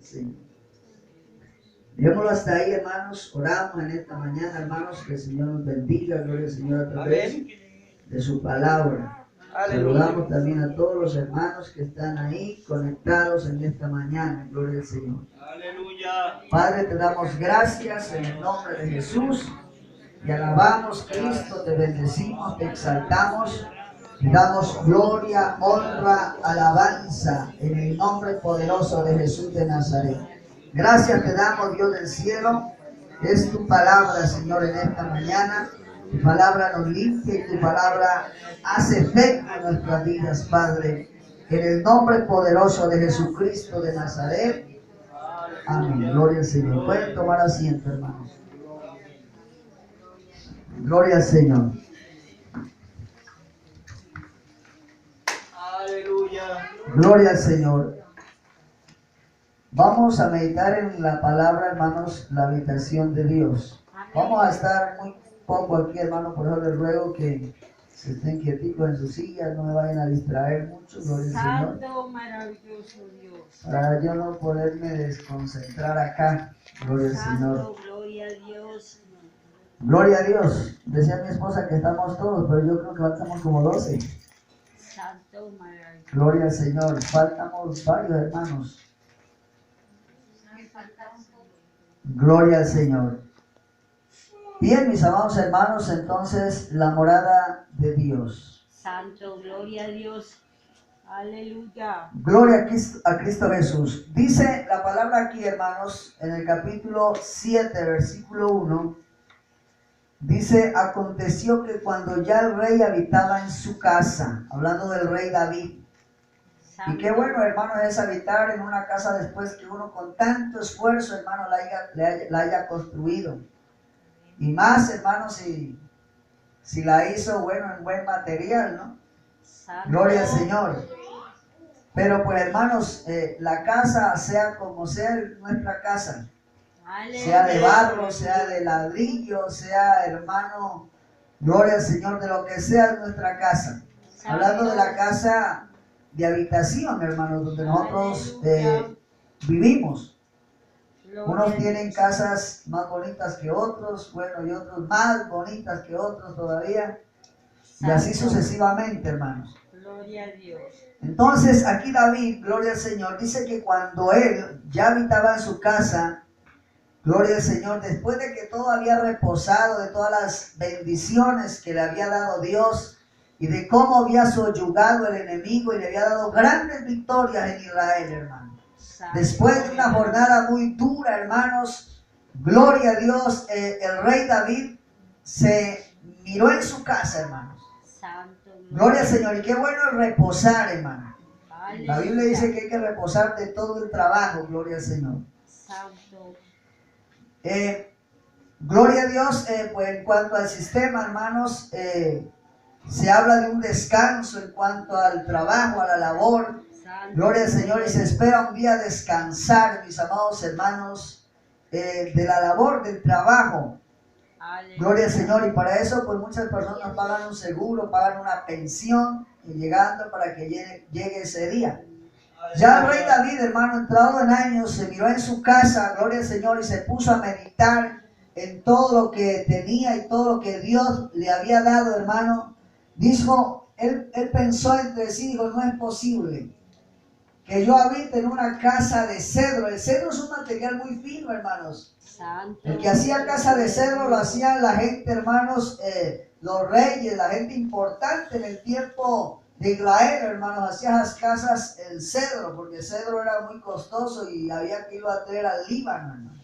Sí. Dejémoslo hasta ahí, hermanos. Oramos en esta mañana, hermanos, que el Señor nos bendiga. Gloria al Señor a través de su palabra. Saludamos también a todos los hermanos que están ahí conectados en esta mañana. Gloria al Señor. Aleluya. Padre, te damos gracias en el nombre de Jesús. Te alabamos, Cristo, te bendecimos, te exaltamos. Te damos gloria, honra, alabanza en el nombre poderoso de Jesús de Nazaret. Gracias te damos, Dios del cielo. Es tu palabra, Señor, en esta mañana. Tu palabra nos limpia y tu palabra hace efecto en nuestras vidas, Padre. En el nombre poderoso de Jesucristo de Nazaret. Amén. Gloria al Señor. Pueden tomar asiento, hermanos. Gloria al Señor. Aleluya. Gloria al Señor. Vamos a meditar en la palabra, hermanos, la habitación de Dios. Vamos a estar muy poco aquí, hermano, por eso les ruego que se estén quieticos en sus sillas, no me vayan a distraer mucho, gloria al Señor. Santo, maravilloso Dios. Para yo no poderme desconcentrar acá, gloria al Señor. Santo, gloria a Dios. Gloria a Dios. Decía mi esposa que estamos todos, pero yo creo que faltamos como 12. Santo, maravilloso. Gloria al Señor. Faltamos varios hermanos. Gloria al Señor. Bien, mis amados hermanos, entonces la morada de Dios. Santo, gloria a Dios. Aleluya. Gloria a Cristo Jesús. Dice la palabra aquí, hermanos, en el capítulo 7, versículo 1. Dice, aconteció que cuando ya el rey habitaba en su casa, hablando del rey David. Santo. Y qué bueno, hermano, es habitar en una casa después que uno con tanto esfuerzo, hermano, la haya construido. Y más, hermano, si la hizo, bueno, en buen material, ¿no? Santo. Gloria al Señor. Pero pues, hermanos, la casa, sea como sea nuestra casa, Aleluya. sea de barro, sea de ladrillo, sea, hermano, gloria al Señor, de lo que sea nuestra casa. Santo. Hablando de la casa de habitación, hermanos, donde nosotros Aleluya. vivimos. Gloria Unos a tienen Dios. casas más bonitas que otros, bueno, y otros más bonitas que otros todavía, y así Santo. sucesivamente, hermanos. Gloria a Dios. Entonces, aquí David, gloria al Señor, dice que cuando él ya habitaba en su casa, gloria al Señor, después de que todo había reposado, de todas las bendiciones que le había dado Dios, y de cómo había soyugado el enemigo y le había dado grandes victorias en Israel, hermano. Santo. Después de una jornada muy dura, hermanos, gloria a Dios, el rey David se miró en su casa, hermanos. Santo. Gloria al Señor. Y qué bueno el reposar, hermano. Aleluya. La Biblia dice que hay que reposar de todo el trabajo, gloria al Señor. Santo. Gloria a Dios, pues en cuanto al sistema, hermanos, se habla de un descanso en cuanto al trabajo, a la labor. Santo. Gloria al Señor, y se espera un día descansar, mis amados hermanos, de la labor, del trabajo. Aleluya. Gloria al Señor, y para eso pues muchas personas pagan un seguro, pagan una pensión, y llegando para que llegue ese día. Ya el rey David, hermano, entrado en años, se miró en su casa, gloria al Señor, y se puso a meditar en todo lo que tenía y todo lo que Dios le había dado, hermano. Dijo, él pensó entre sí, dijo, no es posible que yo habite en una casa de cedro. El cedro es un material muy fino, hermanos. Santo. El que hacía casa de cedro lo hacían la gente, hermanos, los reyes, la gente importante en el tiempo de Israel, hermanos, hacían las casas el cedro, porque el cedro era muy costoso y había que irlo a traer al Líbano, hermanos.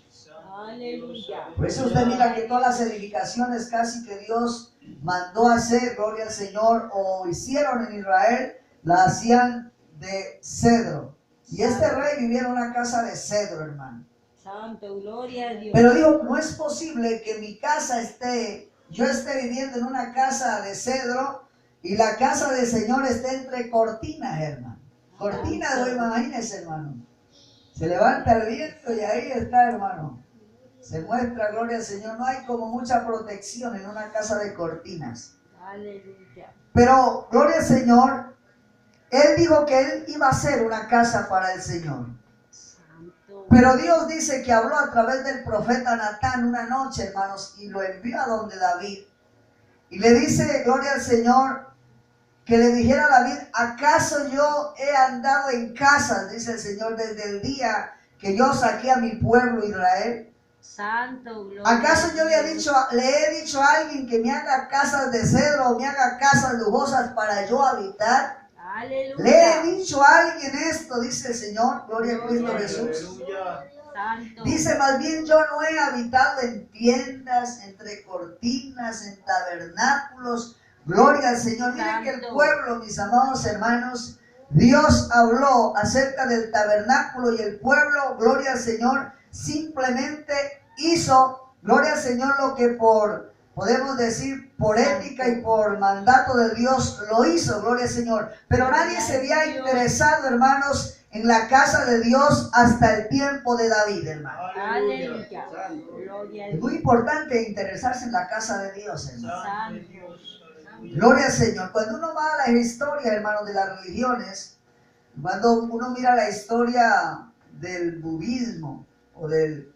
Aleluya. Por eso usted mira que todas las edificaciones casi que Dios mandó hacer, gloria al Señor, o hicieron en Israel, la hacían de cedro. Y este rey vivía en una casa de cedro, hermano. Santo, gloria a Dios. Pero dijo, no es posible que mi casa yo esté viviendo en una casa de cedro y la casa del Señor esté entre cortinas, hermano. Cortinas, no, imagínense, hermano. Se levanta el viento y ahí está, hermano. Se muestra, gloria al Señor. No hay como mucha protección en una casa de cortinas. Aleluya. Pero, gloria al Señor, él dijo que él iba a hacer una casa para el Señor. Santo. Pero Dios dice que habló a través del profeta Natán una noche, hermanos, y lo envió a donde David. Y le dice, gloria al Señor, que le dijera a David, ¿acaso yo he andado en casas, dice el Señor, desde el día que yo saqué a mi pueblo Israel? Santo, gloria. ¿Acaso yo le he dicho a alguien que me haga casas de cedro o me haga casas lujosas para yo habitar? Aleluya. Le he dicho a alguien esto, dice el Señor, gloria a Cristo Jesús. Santo. Dice, más bien yo no he habitado en tiendas, entre cortinas, en tabernáculos. Gloria al Señor. Miren que el pueblo, mis amados hermanos, Dios habló acerca del tabernáculo y el pueblo, gloria al Señor, simplemente hizo, gloria al Señor, lo que podemos decir, por ética y por mandato de Dios lo hizo, gloria al Señor. Pero nadie se había interesado, hermanos, en la casa de Dios hasta el tiempo de David, hermano. Aleluya. Gloria a Es Dios. muy importante interesarse en la casa de Dios, hermano. Santo. Gloria al Señor. Cuando uno va a la historia, hermano, de las religiones, cuando uno mira la historia del budismo o de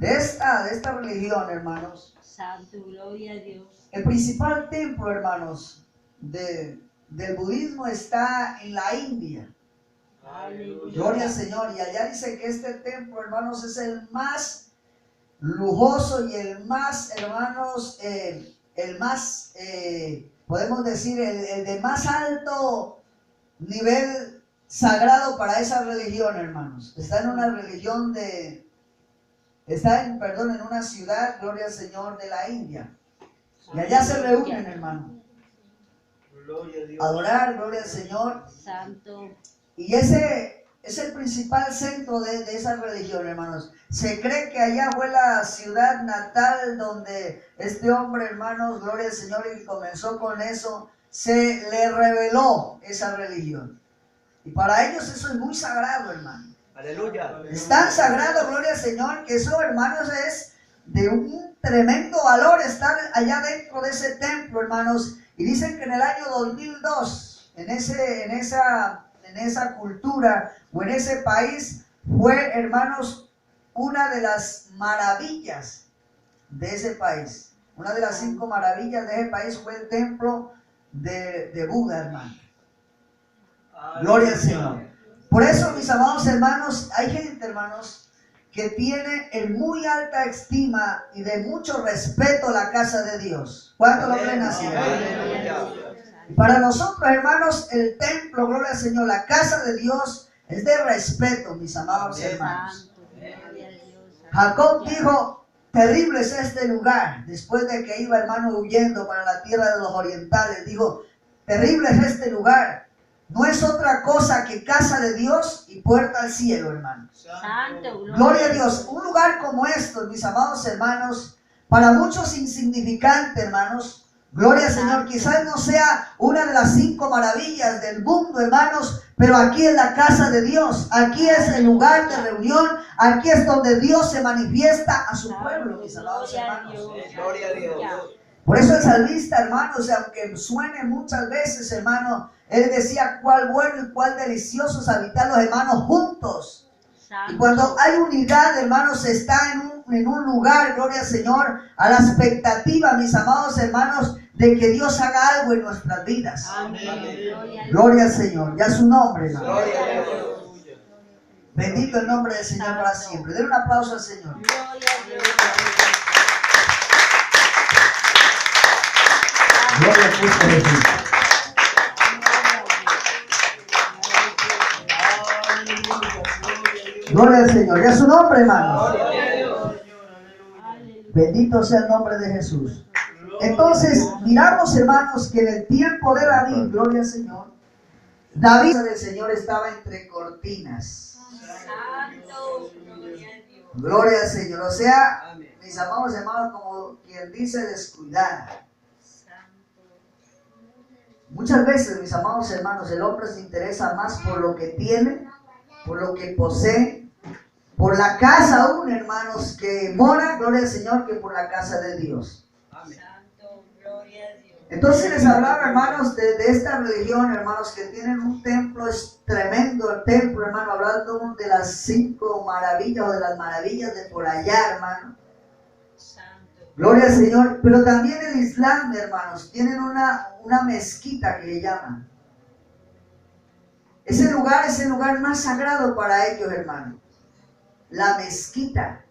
esta religión, hermanos, Santo, gloria a Dios. el principal templo, hermanos, del budismo está en la India. Aleluya. Gloria al Señor. Y allá dice que este templo, hermanos, es el más lujoso y el más, hermanos, podemos decir, el de más alto nivel sagrado para esa religión, hermanos. Está en una religión en una ciudad, gloria al Señor, de la India. Y allá se reúnen, hermano. Adorar, gloria al Señor. Santo. Y ese es el principal centro de esa religión, hermanos. Se cree que allá fue la ciudad natal donde este hombre, hermanos, gloria al Señor, y comenzó con eso, se le reveló esa religión. Y para ellos eso es muy sagrado, hermano. Aleluya. Es tan sagrado, gloria al Señor, que eso, hermanos, es de un tremendo valor estar allá dentro de ese templo, hermanos. Y dicen que en el año 2002, en esa cultura o en ese país, fue, hermanos, una de las maravillas de ese país. Una de las 5 maravillas de ese país fue el templo de Buda, hermano. Gloria al Señor. Por eso, mis amados hermanos, hay gente, hermanos, que tiene en muy alta estima y de mucho respeto la casa de Dios. ¿Cuántos lo creen así? Y para nosotros, hermanos, el templo, gloria al Señor, la casa de Dios es de respeto, mis amados hermanos. Santo, gloria a Dios. Jacob dijo, terrible es este lugar. Después de que iba, hermano, huyendo para la tierra de los orientales, dijo, terrible es este lugar. No es otra cosa que casa de Dios y puerta al cielo, hermanos. Santo, Gloria a Dios. Un lugar como estos, mis amados hermanos, para muchos insignificante, hermanos. Gloria al Señor. Quizás no sea una de las 5 maravillas del mundo, hermanos, pero aquí es la casa de Dios. Aquí es el lugar de reunión. Aquí es donde Dios se manifiesta a su pueblo, mis amados hermanos. Gloria a Dios. Por eso el salmista, hermanos, aunque suene muchas veces, hermano, él decía cuál bueno y cuál delicioso es habitar los hermanos juntos. Y cuando hay unidad, hermanos, se está en un lugar, gloria al Señor, a la expectativa, mis amados hermanos, de que Dios haga algo en nuestras vidas. Amén. Gloria al Señor, ya su nombre, hermano. Gloria a Dios. Bendito el nombre del Señor para siempre. Den un aplauso al Señor. Gloria a Dios. Gloria a Cristo Jesús. Gloria al Señor. Ya su nombre, hermano. Bendito sea el nombre de Jesús. Entonces, miramos, hermanos, que en el tiempo de David, gloria al Señor, David del Señor estaba entre cortinas. Santo, gloria a Dios. Gloria al Señor. O sea, mis amados hermanos, como quien dice, descuidada. Muchas veces, mis amados hermanos, el hombre se interesa más por lo que tiene, por lo que posee, por la casa aún, hermanos, que mora, gloria al Señor, que por la casa de Dios. Santo, gloria a Dios. Entonces les hablaba, hermanos, de esta religión, hermanos, que tienen un templo, es tremendo el templo, hermano, hablando de las 5 maravillas o de las maravillas de por allá, hermano. Gloria al Señor. Pero también el Islam, hermanos, tienen una mezquita que le llaman. Ese lugar es el lugar más sagrado para ellos, hermanos. La mezquita.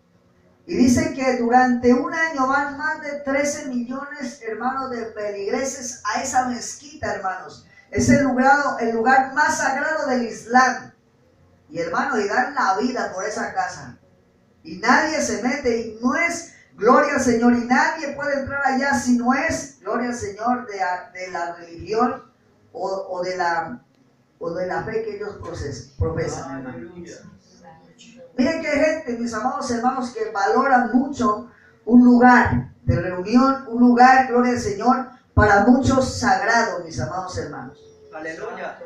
Y dice que durante un año van más de 13 millones, hermanos, de feligreses a esa mezquita, hermanos. Es el lugar más sagrado del Islam. Y hermanos, y dan la vida por esa casa. Y nadie se mete, y no es, gloria al Señor, y nadie puede entrar allá si no es, gloria al Señor, de la religión o de la fe que ellos profesan, hermanos. Miren que hay gente, mis amados hermanos, que valoran mucho un lugar de reunión, un lugar, gloria al Señor, para muchos sagrado, mis amados hermanos. Aleluya.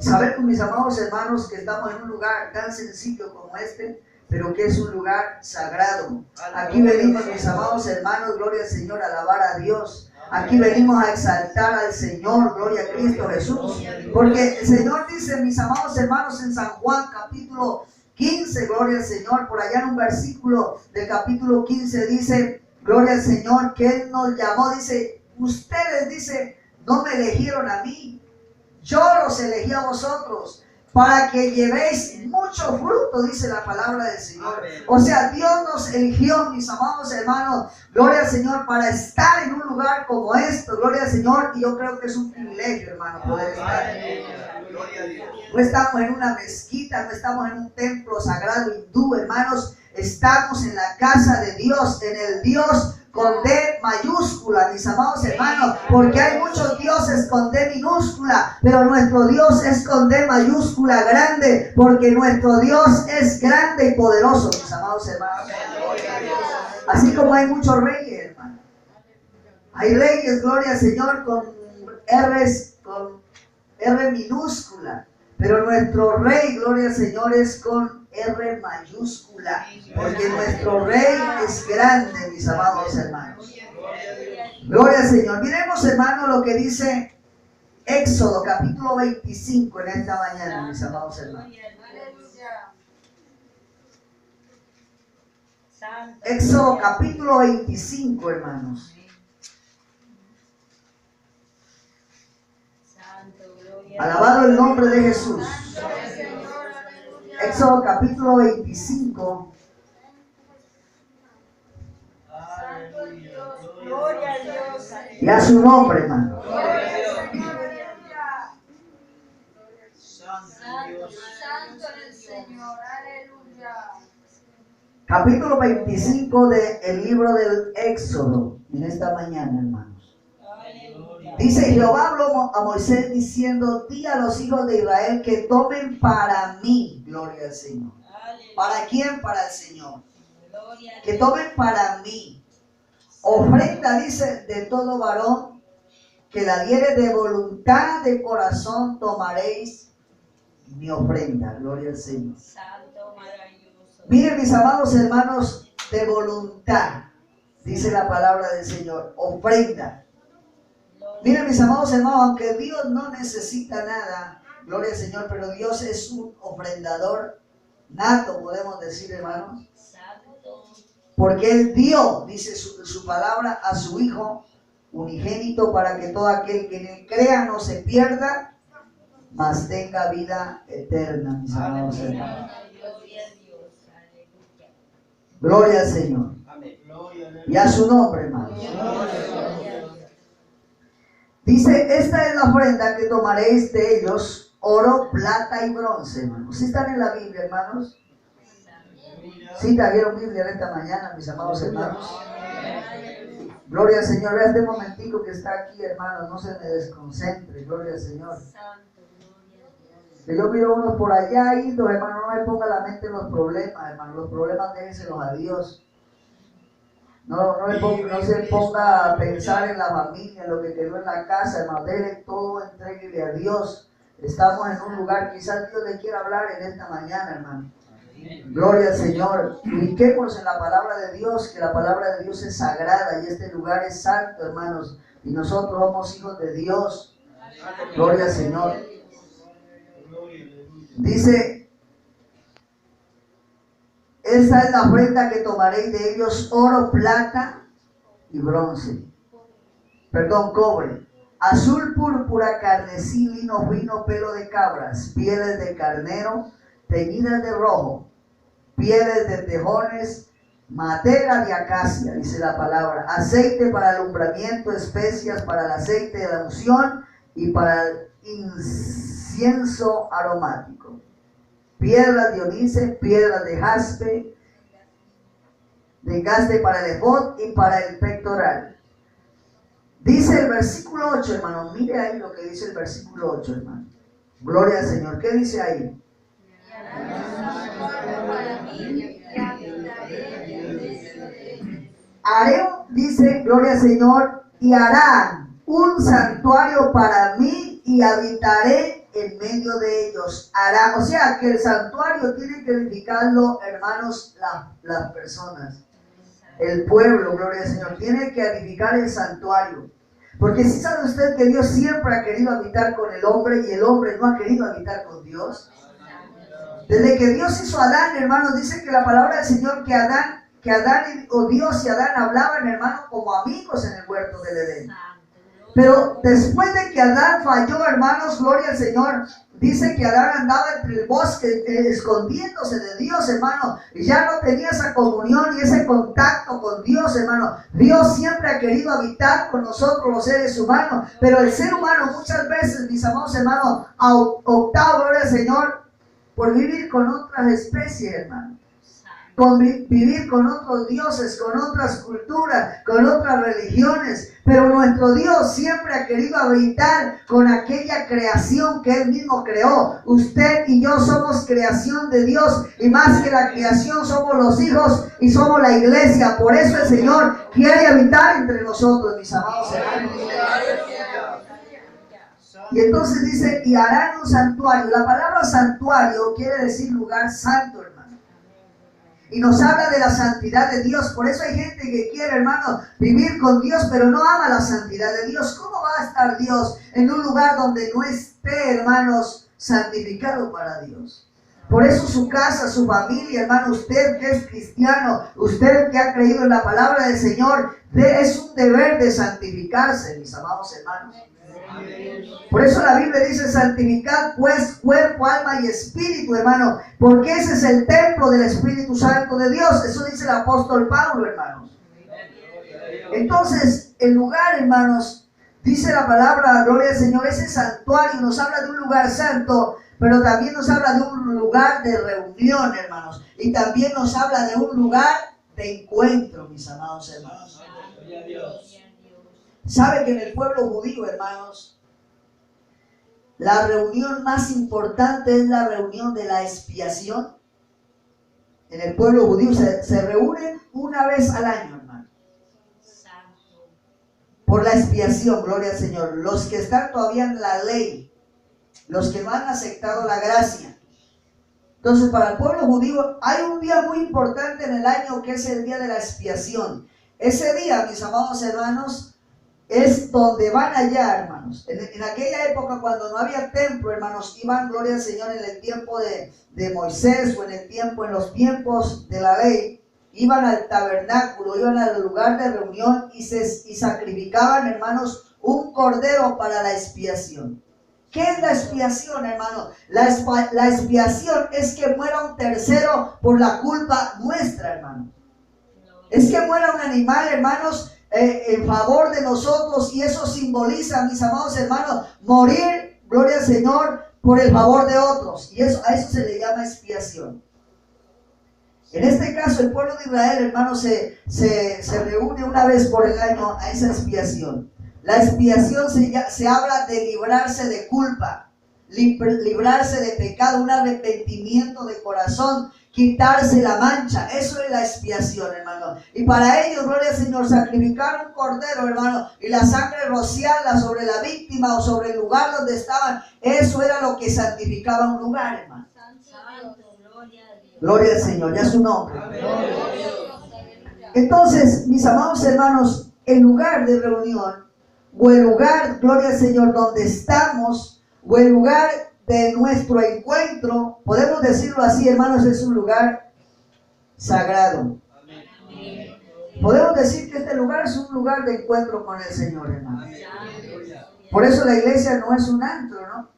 Saber, mis amados hermanos, que estamos en un lugar tan sencillo como este, pero que es un lugar sagrado. Aquí venimos, mis amados hermanos, gloria al Señor, a alabar a Dios. Aquí venimos a exaltar al Señor, gloria a Cristo Jesús. Porque el Señor dice, mis amados hermanos, en San Juan capítulo 15, gloria al Señor, por allá en un versículo del capítulo 15 dice, gloria al Señor, que Él nos llamó, dice, ustedes, dice, no me eligieron a mí, yo los elegí a vosotros, para que llevéis mucho fruto, dice la palabra del Señor. O sea, Dios nos eligió, mis amados hermanos, gloria al Señor, para estar en un lugar como esto, gloria al Señor, y yo creo que es un privilegio, hermano, poder estar. No estamos en una mezquita, no estamos en un templo sagrado hindú, hermanos, estamos en la casa de Dios, en el Dios con D mayúscula, mis amados hermanos, porque hay muchos dioses con D minúscula, pero nuestro Dios es con D mayúscula grande, porque nuestro Dios es grande y poderoso, mis amados hermanos. Así como hay muchos reyes, hermanos. Hay reyes, gloria al Señor, con R minúscula, pero nuestro rey, gloria al Señor, es con R mayúscula, porque nuestro rey es grande, mis amados hermanos. Gloria al Señor. Miremos, hermanos, lo que dice Éxodo capítulo 25 en esta mañana, mis amados hermanos. Éxodo capítulo 25, hermanos. Alabado el nombre de Jesús. Éxodo capítulo 25. Y a su nombre, hermano. Capítulo 25 del libro del Éxodo. En esta mañana, hermanos. Dice: Jehová habló a Moisés diciendo: di a los hijos de Israel que tomen para mí, gloria al Señor. ¿Para quién? Para el Señor. Que tomen para mí ofrenda, dice, de todo varón que la diere de voluntad de corazón, tomaréis mi ofrenda, gloria al Señor. Miren, mis amados hermanos, de voluntad, dice la palabra del Señor, ofrenda. Miren, mis amados hermanos, aunque Dios no necesita nada, gloria al Señor, pero Dios es un ofrendador nato, podemos decir, hermanos. Porque Él dio, dice su palabra, a su Hijo unigénito para que todo aquel que en Él crea no se pierda, mas tenga vida eterna, mis amados hermanos. Gloria al Señor. Y a su nombre, hermanos. Dice: esta es la ofrenda que tomaréis de ellos, oro, plata y bronce, hermanos. ¿Sí están en la Biblia, hermanos? ¿Sí trajeron Biblia en esta mañana, mis amados hermanos? Gloria al Señor. Vea este momentico que está aquí, hermanos, no se me desconcentre, gloria al Señor. Que yo miro unos por allá y los hermanos, no me ponga la mente en los problemas, hermanos. Los problemas déjenselos a Dios. No se ponga a pensar en la familia, en lo que quedó en la casa, hermano. Déjele todo, entréguele a Dios. Estamos en un lugar, quizás Dios le quiera hablar en esta mañana, hermano. Gloria al Señor. Ubiquémonos en la palabra de Dios, que la palabra de Dios es sagrada y este lugar es santo, hermanos. y nosotros somos hijos de Dios. Gloria al Señor. Dice, esta es la ofrenda que tomaréis de ellos: oro, plata y bronce. Perdón, cobre, azul, púrpura, carmesí, lino fino, pelo de cabras, pieles de carnero, teñidas de rojo, pieles de tejones, madera de acacia, dice la palabra, aceite para alumbramiento, especias para el aceite de la unción y para el incienso aromático, piedras de onice, piedras de jaspe para el efod y para el pectoral. Dice el versículo 8, hermano, mire ahí lo que dice el versículo 8, hermano. Gloria al Señor. ¿Qué dice ahí? Haré, dice, gloria al Señor, y harán un santuario para mí y habitaré en medio de ellos. Hará, o sea que el santuario tiene que edificarlo, hermanos, las personas. El pueblo, gloria al Señor, tiene que edificar el santuario. Porque si sabe usted que Dios siempre ha querido habitar con el hombre y el hombre no ha querido habitar con Dios. Desde que Dios hizo a Adán, hermanos, dice que la palabra del Señor que Adán o Dios y Adán hablaban, hermanos, como amigos en el huerto del Edén. Pero después de que Adán falló, hermanos, gloria al Señor, dice que Adán andaba entre el bosque escondiéndose de Dios, hermano, y ya no tenía esa comunión y ese contacto con Dios, hermano. Dios siempre ha querido habitar con nosotros los seres humanos, pero el ser humano muchas veces, mis amados hermanos, ha optado, gloria al Señor, por vivir con otras especies, hermano. Con vivir con otros dioses, con otras culturas, con otras religiones. Pero nuestro Dios siempre ha querido habitar con aquella creación que Él mismo creó. Usted y yo somos creación de Dios, y más que la creación somos los hijos y somos la iglesia. Por eso el Señor quiere habitar entre nosotros, mis amados hermanos. Y entonces dice, y harán un santuario. La palabra santuario quiere decir lugar santo, hermano. Y nos habla de la santidad de Dios. Por eso hay gente que quiere, hermano, vivir con Dios, pero no ama la santidad de Dios. ¿Cómo va a estar Dios en un lugar donde no esté, hermanos, santificado para Dios? Por eso su casa, su familia, hermano, usted que es cristiano, usted que ha creído en la palabra del Señor, es un deber de santificarse, mis amados hermanos. Por eso la Biblia dice: santificad pues cuerpo, alma y espíritu, hermano, porque ese es el templo del Espíritu Santo de Dios. Eso dice el apóstol Pablo, hermanos. Entonces, el lugar, hermanos, dice la palabra, gloria al Señor, ese santuario nos habla de un lugar santo, pero también nos habla de un lugar de reunión, hermanos, y también nos habla de un lugar de encuentro, mis amados hermanos. ¿Sabe que en el pueblo judío, hermanos, la reunión más importante es la reunión de la expiación? En el pueblo judío se reúnen una vez al año, hermano, por la expiación, gloria al Señor. Los que están todavía en la ley, los que no han aceptado la gracia. Entonces, para el pueblo judío hay un día muy importante en el año, que es el día de la expiación. Ese día, mis amados hermanos, es donde van allá, hermanos. En aquella época, cuando no había templo, hermanos, iban, gloria al Señor, en el tiempo de Moisés, o en los tiempos de la ley, iban al tabernáculo, iban al lugar de reunión y sacrificaban, hermanos, un cordero para la expiación. ¿Qué es la expiación, hermano? La expiación es que muera un tercero por la culpa nuestra, hermano. Es que muera un animal, hermanos, en favor de nosotros, y eso simboliza, mis amados hermanos, morir, gloria al Señor, por el favor de otros, y a eso se le llama expiación. En este caso, el pueblo de Israel, hermanos, se reúne una vez por el año a esa expiación. La expiación se habla de librarse de culpa, librarse de pecado, un arrepentimiento de corazón, quitarse la mancha. Eso es la expiación, hermano. Y para ellos, gloria al Señor, sacrificar un cordero, hermano, y la sangre rociarla sobre la víctima o sobre el lugar donde estaban, eso era lo que santificaba un lugar, hermano. Gloria al Señor, ya su nombre. Entonces, mis amados hermanos, el lugar de reunión o el lugar, gloria al Señor, donde estamos, o el lugar de nuestro encuentro, podemos decirlo así, hermanos, es un lugar sagrado. Podemos decir que este lugar es un lugar de encuentro con el Señor, hermanos. Por eso la iglesia no es un antro, ¿no?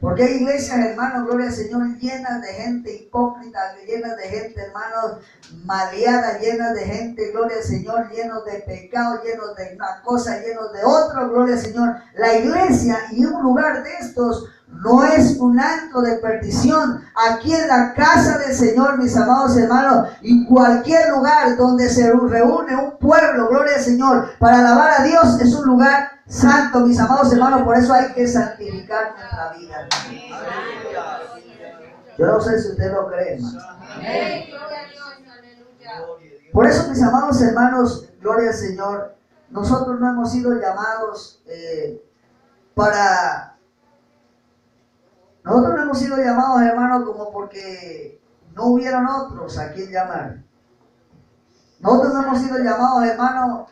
Porque hay iglesias, hermanos, gloria al Señor, llenas de gente hipócrita, llenas de gente, hermanos, maleada, llenas de gente, gloria al Señor, llenos de pecados, llenos de una cosa, llenos de otra, gloria al Señor. La iglesia y un lugar de estos no es un antro de perdición. Aquí en la casa del Señor, mis amados hermanos, y cualquier lugar donde se reúne un pueblo, gloria al Señor, para alabar a Dios, es un lugar santo, mis amados hermanos. Por eso hay que santificar nuestra vida. Yo no sé si usted lo cree, hermano. Por eso, mis amados hermanos, gloria al Señor, nosotros no hemos sido llamados nosotros no hemos sido llamados, hermanos, como porque no hubieron otros a quien llamar. Nosotros no hemos sido llamados, hermanos,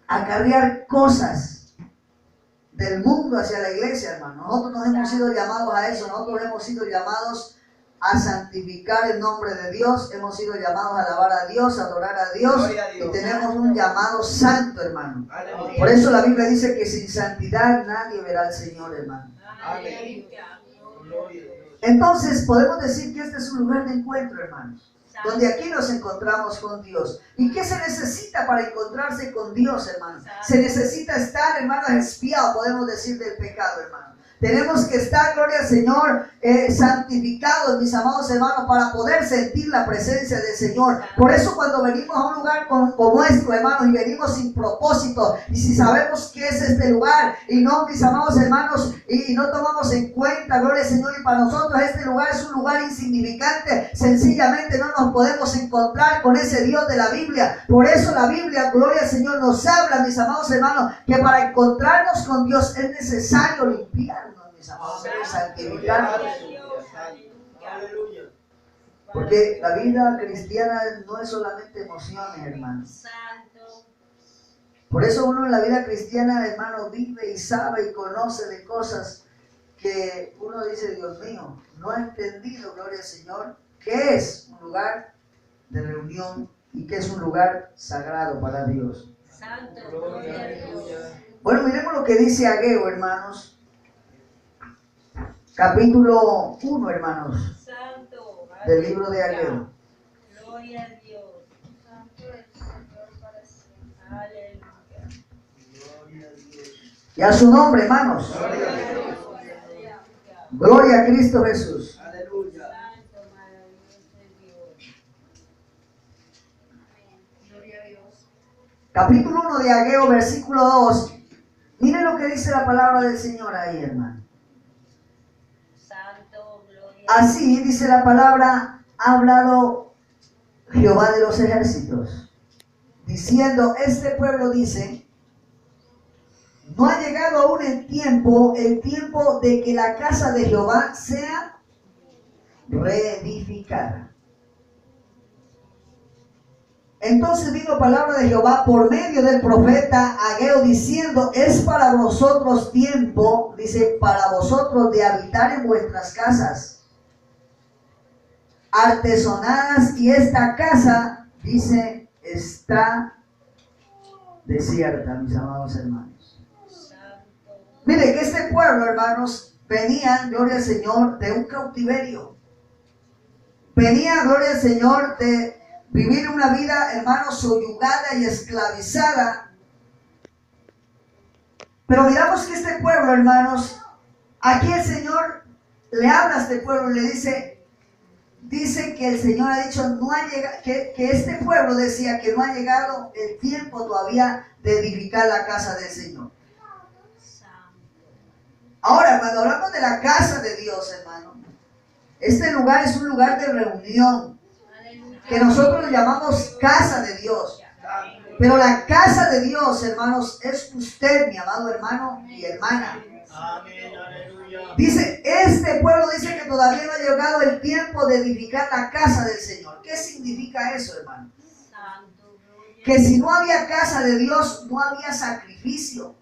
a cargar cosas del mundo hacia la iglesia, hermano. Nosotros no hemos sido llamados a eso. Nosotros hemos sido llamados a santificar el nombre de Dios. Hemos sido llamados a alabar a Dios, a adorar a Dios. Y tenemos un llamado santo, hermano. Por eso la Biblia dice que sin santidad nadie verá al Señor, hermano. Entonces podemos decir que este es un lugar de encuentro, hermanos, donde aquí nos encontramos con Dios. ¿Y qué se necesita para encontrarse con Dios, hermanos? Se necesita estar, hermanos, espiados, podemos decir, del pecado, hermanos. Tenemos que estar, gloria al Señor, santificados, mis amados hermanos, para poder sentir la presencia del Señor. Por eso cuando venimos a un lugar como esto, hermanos, y venimos sin propósito, y si sabemos qué es este lugar, y no, mis amados hermanos, y no tomamos en cuenta, gloria al Señor, y para nosotros este lugar es un lugar insignificante, sencillamente no nos podemos encontrar con ese Dios de la Biblia. Por eso la Biblia, gloria al Señor, nos habla, mis amados hermanos, que para encontrarnos con Dios es necesario limpiar, mis amados, santificar. Porque la vida cristiana no es solamente emociones, hermanos. Por eso uno en la vida cristiana, hermano, vive y sabe y conoce de cosas que uno dice, Dios mío, no ha entendido, gloria al Señor, que es un lugar de reunión y que es un lugar sagrado para Dios. Bueno, miremos lo que dice Ageo, hermanos. Capítulo 1, hermanos, del libro de Ageo. Gloria a Dios. Santo es el Señor para siempre. Aleluya. Y a su nombre, hermanos. Gloria a Cristo Jesús. Aleluya. Santo, maravilloso Dios. Gloria a Dios. Capítulo 1 de Ageo, versículo 2. Miren lo que dice la palabra del Señor ahí, hermano. Así dice la palabra, ha hablado Jehová de los ejércitos, diciendo, este pueblo dice, no ha llegado aún el tiempo de que la casa de Jehová sea reedificada. Entonces vino palabra de Jehová por medio del profeta Ageo diciendo, es para vosotros tiempo, dice, para vosotros de habitar en vuestras casas artesonadas, y esta casa, dice, está desierta, mis amados hermanos. Mire que este pueblo, hermanos, venían, gloria al Señor, de un cautiverio. Venía, gloria al Señor, de vivir una vida, hermanos, subyugada y esclavizada. Pero miramos que este pueblo, hermanos, aquí el Señor le habla a este pueblo y le dice que el Señor ha dicho, no ha llegado, que este pueblo decía que no ha llegado el tiempo todavía de edificar la casa del Señor. Ahora, cuando hablamos de la casa de Dios, hermano, este lugar es un lugar de reunión, que nosotros le llamamos casa de Dios. Pero la casa de Dios, hermanos, es usted, mi amado hermano y hermana. Dice, este pueblo dice que todavía no ha llegado el tiempo de edificar la casa del Señor. ¿Qué significa eso, hermano? que si no había casa de Dios, no había sacrificio.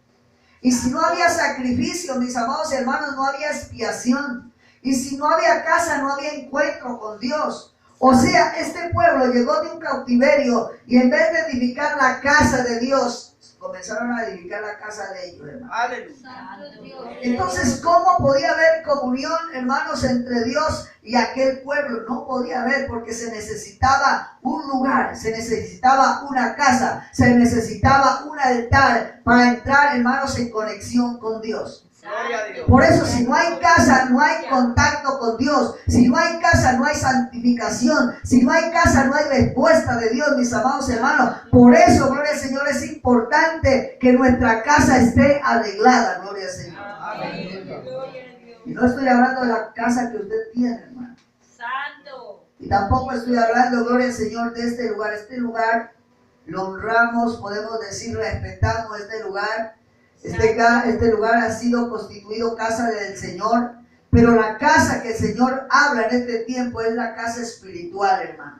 Y si no había sacrificio, mis amados hermanos, no había expiación. Y si no había casa, no había encuentro con Dios. O sea, este pueblo llegó de un cautiverio y en vez de edificar la casa de Dios, comenzaron a edificar la casa de ellos, hermanos. Entonces, ¿cómo podía haber comunión, hermanos, entre Dios y aquel pueblo? No podía haber, porque se necesitaba un lugar, se necesitaba una casa, se necesitaba un altar para entrar, hermanos, en conexión con Dios. Por eso, si no hay casa, no hay contacto con Dios. Si no hay casa, no hay santificación. Si no hay casa, no hay respuesta de Dios, mis amados hermanos. Por eso, gloria al Señor, es importante que nuestra casa esté arreglada, gloria al Señor. Amén. Y no estoy hablando de la casa que usted tiene, hermano. Y tampoco estoy hablando, gloria al Señor, de este lugar. Este lugar lo honramos, podemos decir, respetamos este lugar. Este lugar ha sido constituido casa del Señor, pero la casa que el Señor habla en este tiempo es la casa espiritual, hermano.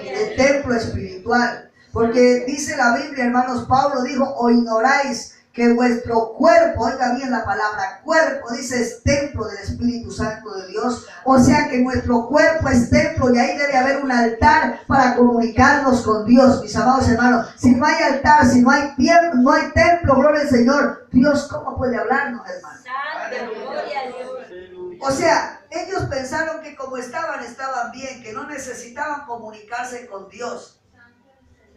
El templo espiritual. Porque dice la Biblia, hermanos, Pablo dijo, o ignoráis que vuestro cuerpo, oiga bien la palabra cuerpo, dice es templo del Espíritu Santo de Dios. O sea que nuestro cuerpo es templo y ahí debe haber un altar para comunicarnos con Dios, mis amados hermanos. Si no hay altar, si no hay tiempo, no hay templo, gloria al Señor, Dios, ¿cómo puede hablarnos, hermano? O sea, ellos pensaron que como estaban bien, que no necesitaban comunicarse con Dios,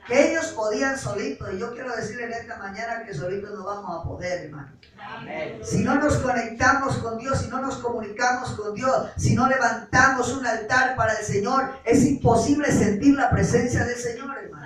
que ellos podían solitos. Y yo quiero decirle en esta mañana que solitos no vamos a poder, hermano. Amén. Si no nos conectamos con Dios, si no nos comunicamos con Dios, si no levantamos un altar para el Señor, es imposible sentir la presencia del Señor, hermano.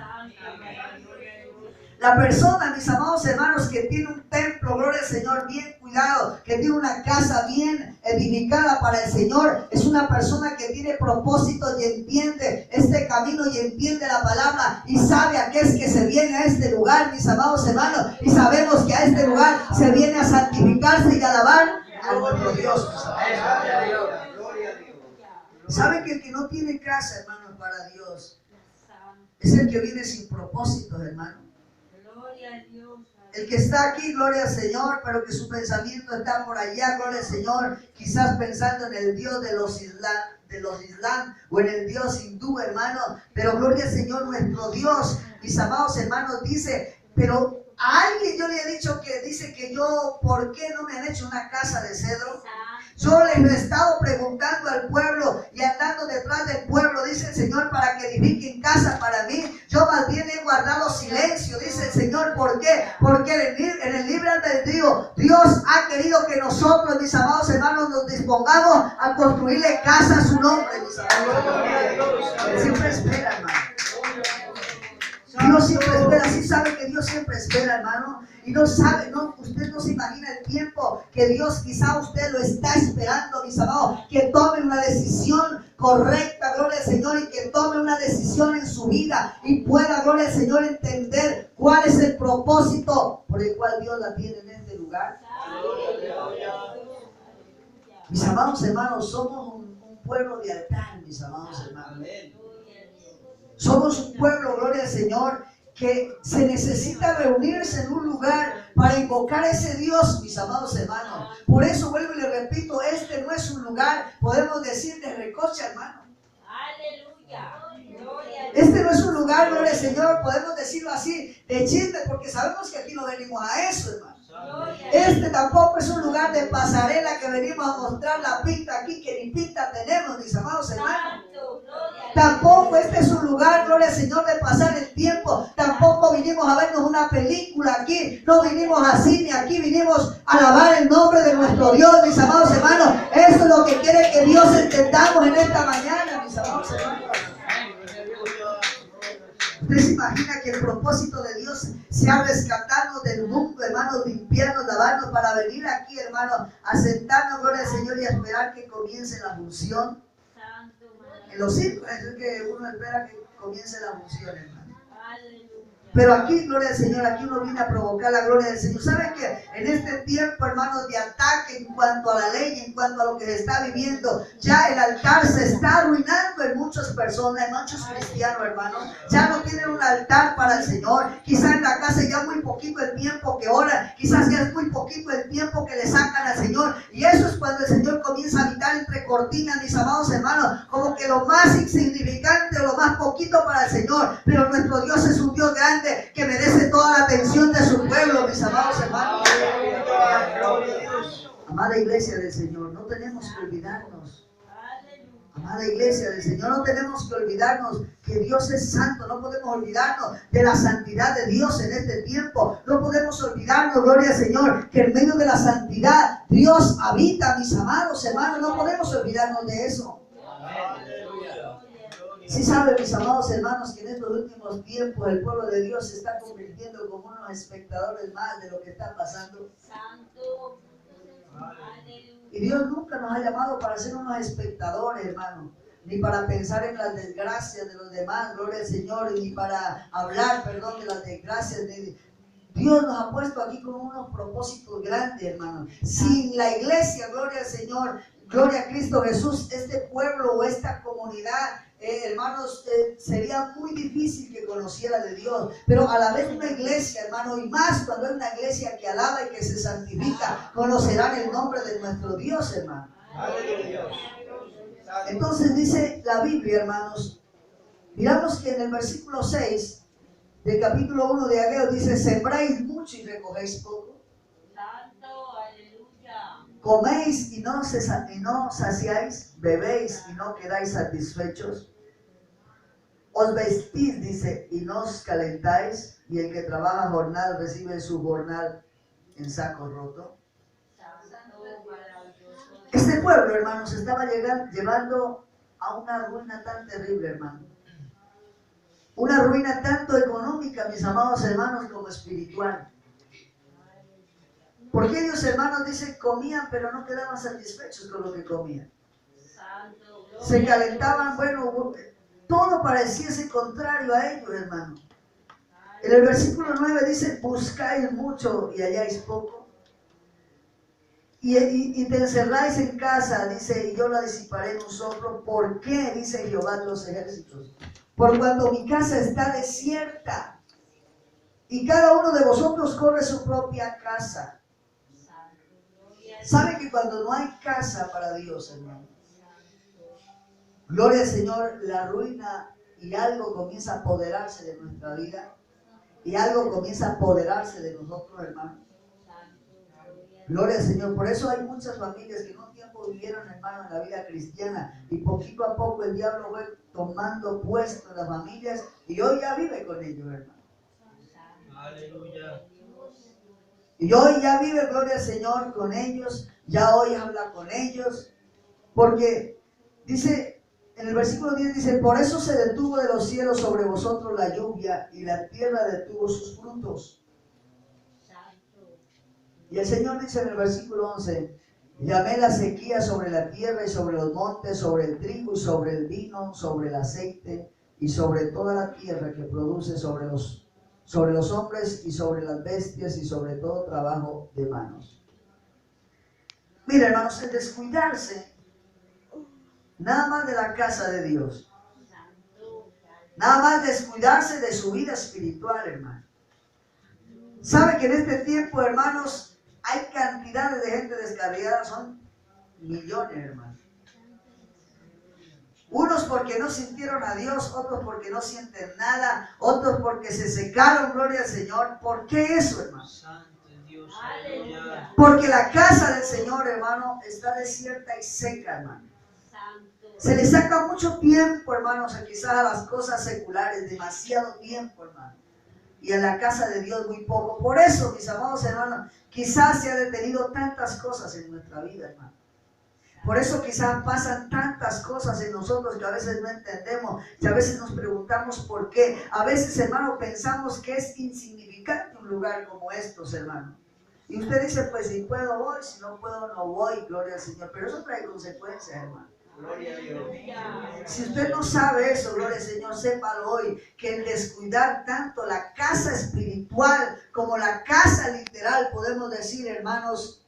La persona, mis amados hermanos, que tiene un templo, gloria al Señor, bien cuidado, que tiene una casa bien edificada para el Señor, es una persona que tiene propósito y entiende este camino y entiende la palabra y sabe a qué es que se viene a este lugar, mis amados hermanos, y sabemos que a este lugar se viene a santificarse y a alabar a nuestro Dios. ¿Saben que el que no tiene casa, hermanos, para Dios es el que vive sin propósitos, hermano? El que está aquí, gloria al Señor, pero que su pensamiento está por allá, gloria al Señor, quizás pensando en el Dios de los Islam o en el Dios hindú, hermano, pero gloria al Señor, nuestro Dios, mis amados hermanos, dice, pero a alguien yo le he dicho que dice que yo, ¿por qué no me han hecho una casa de cedro? Yo les he estado preguntando al pueblo y andando detrás del pueblo, dice el Señor, para que edifiquen casa para mí. Yo más bien he guardado silencio, dice el Señor. ¿Por qué? Porque en el libre albedrío Dios ha querido que nosotros, mis amados hermanos, nos dispongamos a construirle casa a su nombre, mis amados. Él siempre espera, hermano. Dios siempre espera, sí sabe que Dios siempre espera, hermano. Y no sabe, usted no se imagina el tiempo que Dios quizá usted lo está esperando, mis amados, que tome una decisión correcta, gloria al Señor, y que tome una decisión en su vida y pueda, gloria al Señor, entender cuál es el propósito por el cual Dios la tiene en este lugar. Mis amados hermanos, somos un pueblo de altar, mis amados hermanos. Somos un pueblo, gloria al Señor, que se necesita reunirse en un lugar para invocar a ese Dios, mis amados hermanos. Por eso vuelvo y le repito, este no es un lugar, podemos decir, de recocha, hermano. Aleluya. Este no es un lugar, gloria al Señor, podemos decirlo así, de chisme, porque sabemos que aquí no venimos a eso, hermano. Este tampoco es un lugar de pasarela que venimos a mostrar la pinta aquí, que ni pinta tenemos, mis amados hermanos. Tampoco este es un lugar, gloria al Señor, de pasar el tiempo. Tampoco vinimos a vernos una película aquí. No vinimos a cine aquí, vinimos a alabar el nombre de nuestro Dios, mis amados hermanos. Eso es lo que quiere que Dios entendamos en esta mañana, mis amados hermanos. Usted se imagina que el propósito de Dios sea rescatarnos del mundo, hermanos, limpiarnos, lavarnos, para venir aquí, hermanos, a sentarnos, gloria al Señor, y a esperar que comience la función. En los circos es que uno espera que comience la función, hermano. Pero aquí, gloria al Señor, aquí uno viene a provocar la gloria del Señor. ¿Saben que en este tiempo, hermanos, de ataque en cuanto a la ley, en cuanto a lo que se está viviendo, ya el altar se está arruinando en muchas personas, en muchos cristianos, hermanos? Ya no tienen un altar para el Señor. Quizás en la casa ya muy poquito el tiempo que oran, quizás ya es muy poquito el tiempo que le sacan al Señor. Y eso es cuando el Señor comienza a habitar entre cortinas, mis amados hermanos, como que lo más insignificante o lo más poquito para el Señor. Pero nuestro Dios es un Dios grande que merece toda la atención de su pueblo, mis amados hermanos. Amada iglesia del Señor, no tenemos que olvidarnos. Amada iglesia del Señor, no tenemos que olvidarnos que Dios es santo. No podemos olvidarnos de la santidad de Dios en este tiempo. No podemos olvidarnos, gloria al Señor, que en medio de la santidad Dios habita, mis amados hermanos. No podemos olvidarnos de eso. Si saben, mis amados hermanos, que en estos últimos tiempos el pueblo de Dios se está convirtiendo como unos espectadores más de lo que está pasando. Santo. Y Dios nunca nos ha llamado para ser unos espectadores, hermano, ni para pensar en las desgracias de los demás, gloria al Señor, ni para hablar, perdón, de las desgracias de Dios. Nos ha puesto aquí con unos propósitos grandes, hermano. Sin la iglesia, gloria al Señor, gloria a Cristo Jesús, este pueblo o esta comunidad, hermanos, sería muy difícil que conociera de Dios. Pero a la vez una iglesia, hermano, y más cuando es una iglesia que alaba y que se santifica, conocerán el nombre de nuestro Dios, hermano. Entonces dice la Biblia, hermanos, miramos que en el versículo 6 del capítulo 1 de Ageo dice: sembráis mucho y recogéis poco. Santo, aleluya. Coméis y no saciáis, bebéis y no quedáis satisfechos. Os vestís, dice, y no os calentáis, y el que trabaja jornal recibe su jornal en saco roto. Este pueblo, hermanos, estaba llevando a una ruina tan terrible, hermano. Una ruina tanto económica, mis amados hermanos, como espiritual. Porque ellos, hermanos, dicen, comían, pero no quedaban satisfechos con lo que comían. Se calentaban, bueno, todo pareciese contrario a ellos, hermano. En el versículo 9 dice: buscáis mucho y halláis poco. Y te encerráis en casa, dice, y yo la disiparé en un soplo. ¿Por qué? Dice Jehová de los ejércitos. Por cuanto mi casa está desierta, y cada uno de vosotros corre su propia casa. ¿Sabe que cuando no hay casa para Dios, hermano? Gloria al Señor, la ruina y algo comienza a apoderarse de nuestra vida. Y algo comienza a apoderarse de nosotros, hermano. Gloria al Señor. Por eso hay muchas familias que en un tiempo vivieron, hermano, en la vida cristiana, y poquito a poco el diablo fue tomando puesto en las familias, y hoy ya vive con ellos, hermano. Aleluya. Y hoy ya vive, gloria al Señor, con ellos. Ya hoy habla con ellos. Porque dice, en el versículo 10 dice: por eso se detuvo de los cielos sobre vosotros la lluvia, y la tierra detuvo sus frutos. Y el Señor dice en el versículo 11: llamé la sequía sobre la tierra y sobre los montes, sobre el trigo y sobre el vino, sobre el aceite y sobre toda la tierra que produce, sobre los hombres y sobre las bestias y sobre todo trabajo de manos. Mira, hermanos, el descuidarse nada más de la casa de Dios, nada más descuidarse de su vida espiritual, hermano. ¿Sabe que en este tiempo, hermanos, hay cantidades de gente descarriada? Son millones, hermano. Unos porque no sintieron a Dios, otros porque no sienten nada, otros porque se secaron, gloria al Señor. ¿Por qué eso, hermano? Porque la casa del Señor, hermano, está desierta y seca, hermano. Se le saca mucho tiempo, hermanos, quizás a las cosas seculares, demasiado tiempo, hermano. Y en la casa de Dios muy poco. Por eso, mis amados hermanos, quizás se ha detenido tantas cosas en nuestra vida, hermano. Por eso quizás pasan tantas cosas en nosotros que a veces no entendemos, y a veces nos preguntamos por qué. A veces, hermano, pensamos que es insignificante un lugar como estos, hermano. Y usted dice, pues si puedo voy, si no puedo no voy, gloria al Señor. Pero eso trae consecuencias, hermano. Gloria a Dios. Si usted no sabe eso, gloria al Señor, sépalo hoy, que el descuidar tanto la casa espiritual como la casa literal, podemos decir, hermanos,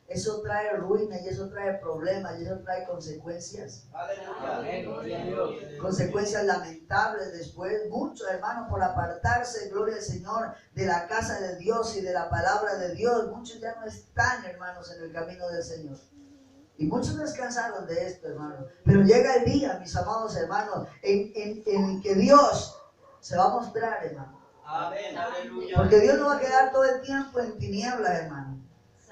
eso trae ruina y eso trae problemas y eso trae consecuencias. Aleluya. Consecuencias lamentables después. Muchos hermanos por apartarse, gloria al Señor, de la casa de Dios y de la palabra de Dios, muchos ya no están, hermanos, en el camino del Señor. Y muchos descansaron de esto, hermano. Pero llega el día, mis amados hermanos, en que Dios se va a mostrar, hermano. Amén. Aleluya. Porque Dios no va a quedar todo el tiempo en tinieblas, hermano.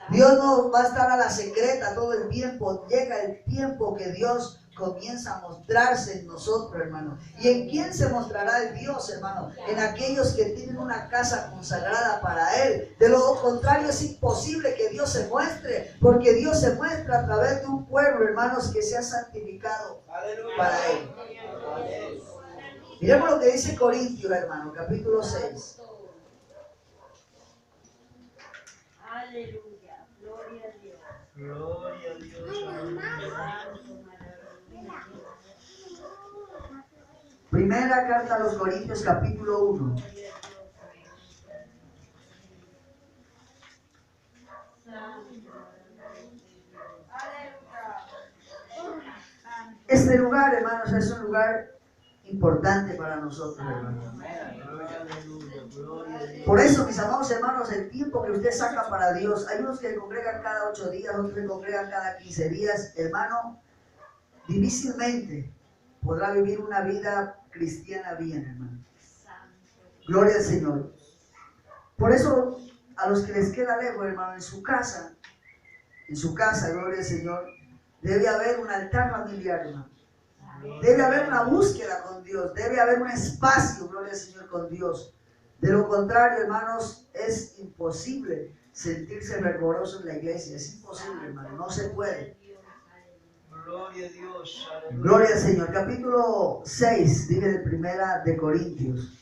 Dios no va a estar a la secreta todo el tiempo. Llega el tiempo que Dios comienza a mostrarse en nosotros, hermano. ¿Y en quién se mostrará el Dios, hermano? En aquellos que tienen una casa consagrada para Él. De lo contrario es imposible que Dios se muestre, porque Dios se muestra a través de un pueblo, hermanos, que se ha santificado para Él. Miremos lo que dice Corintios, hermano, capítulo 6. Aleluya. Gloria a Dios. Gloria a Dios. Primera carta a los Corintios, capítulo 1. Este lugar, hermanos, es un lugar importante para nosotros, hermanos. Por eso, mis amados hermanos, el tiempo que usted saca para Dios, hay unos que congregan cada 8 días, otros que congregan cada 15 días, hermano, difícilmente podrá vivir una vida cristiana bien, hermano. Gloria al Señor. Por eso, a los que les queda lejos, hermano, en su casa, gloria al Señor, debe haber un altar familiar, hermano. Debe haber una búsqueda con Dios, debe haber un espacio, gloria al Señor, con Dios. De lo contrario, hermanos, es imposible sentirse fervoroso en la iglesia. Es imposible, hermano, no se puede. Gloria a Dios. Gloria al Señor. Capítulo 6, dije de Primera de Corintios.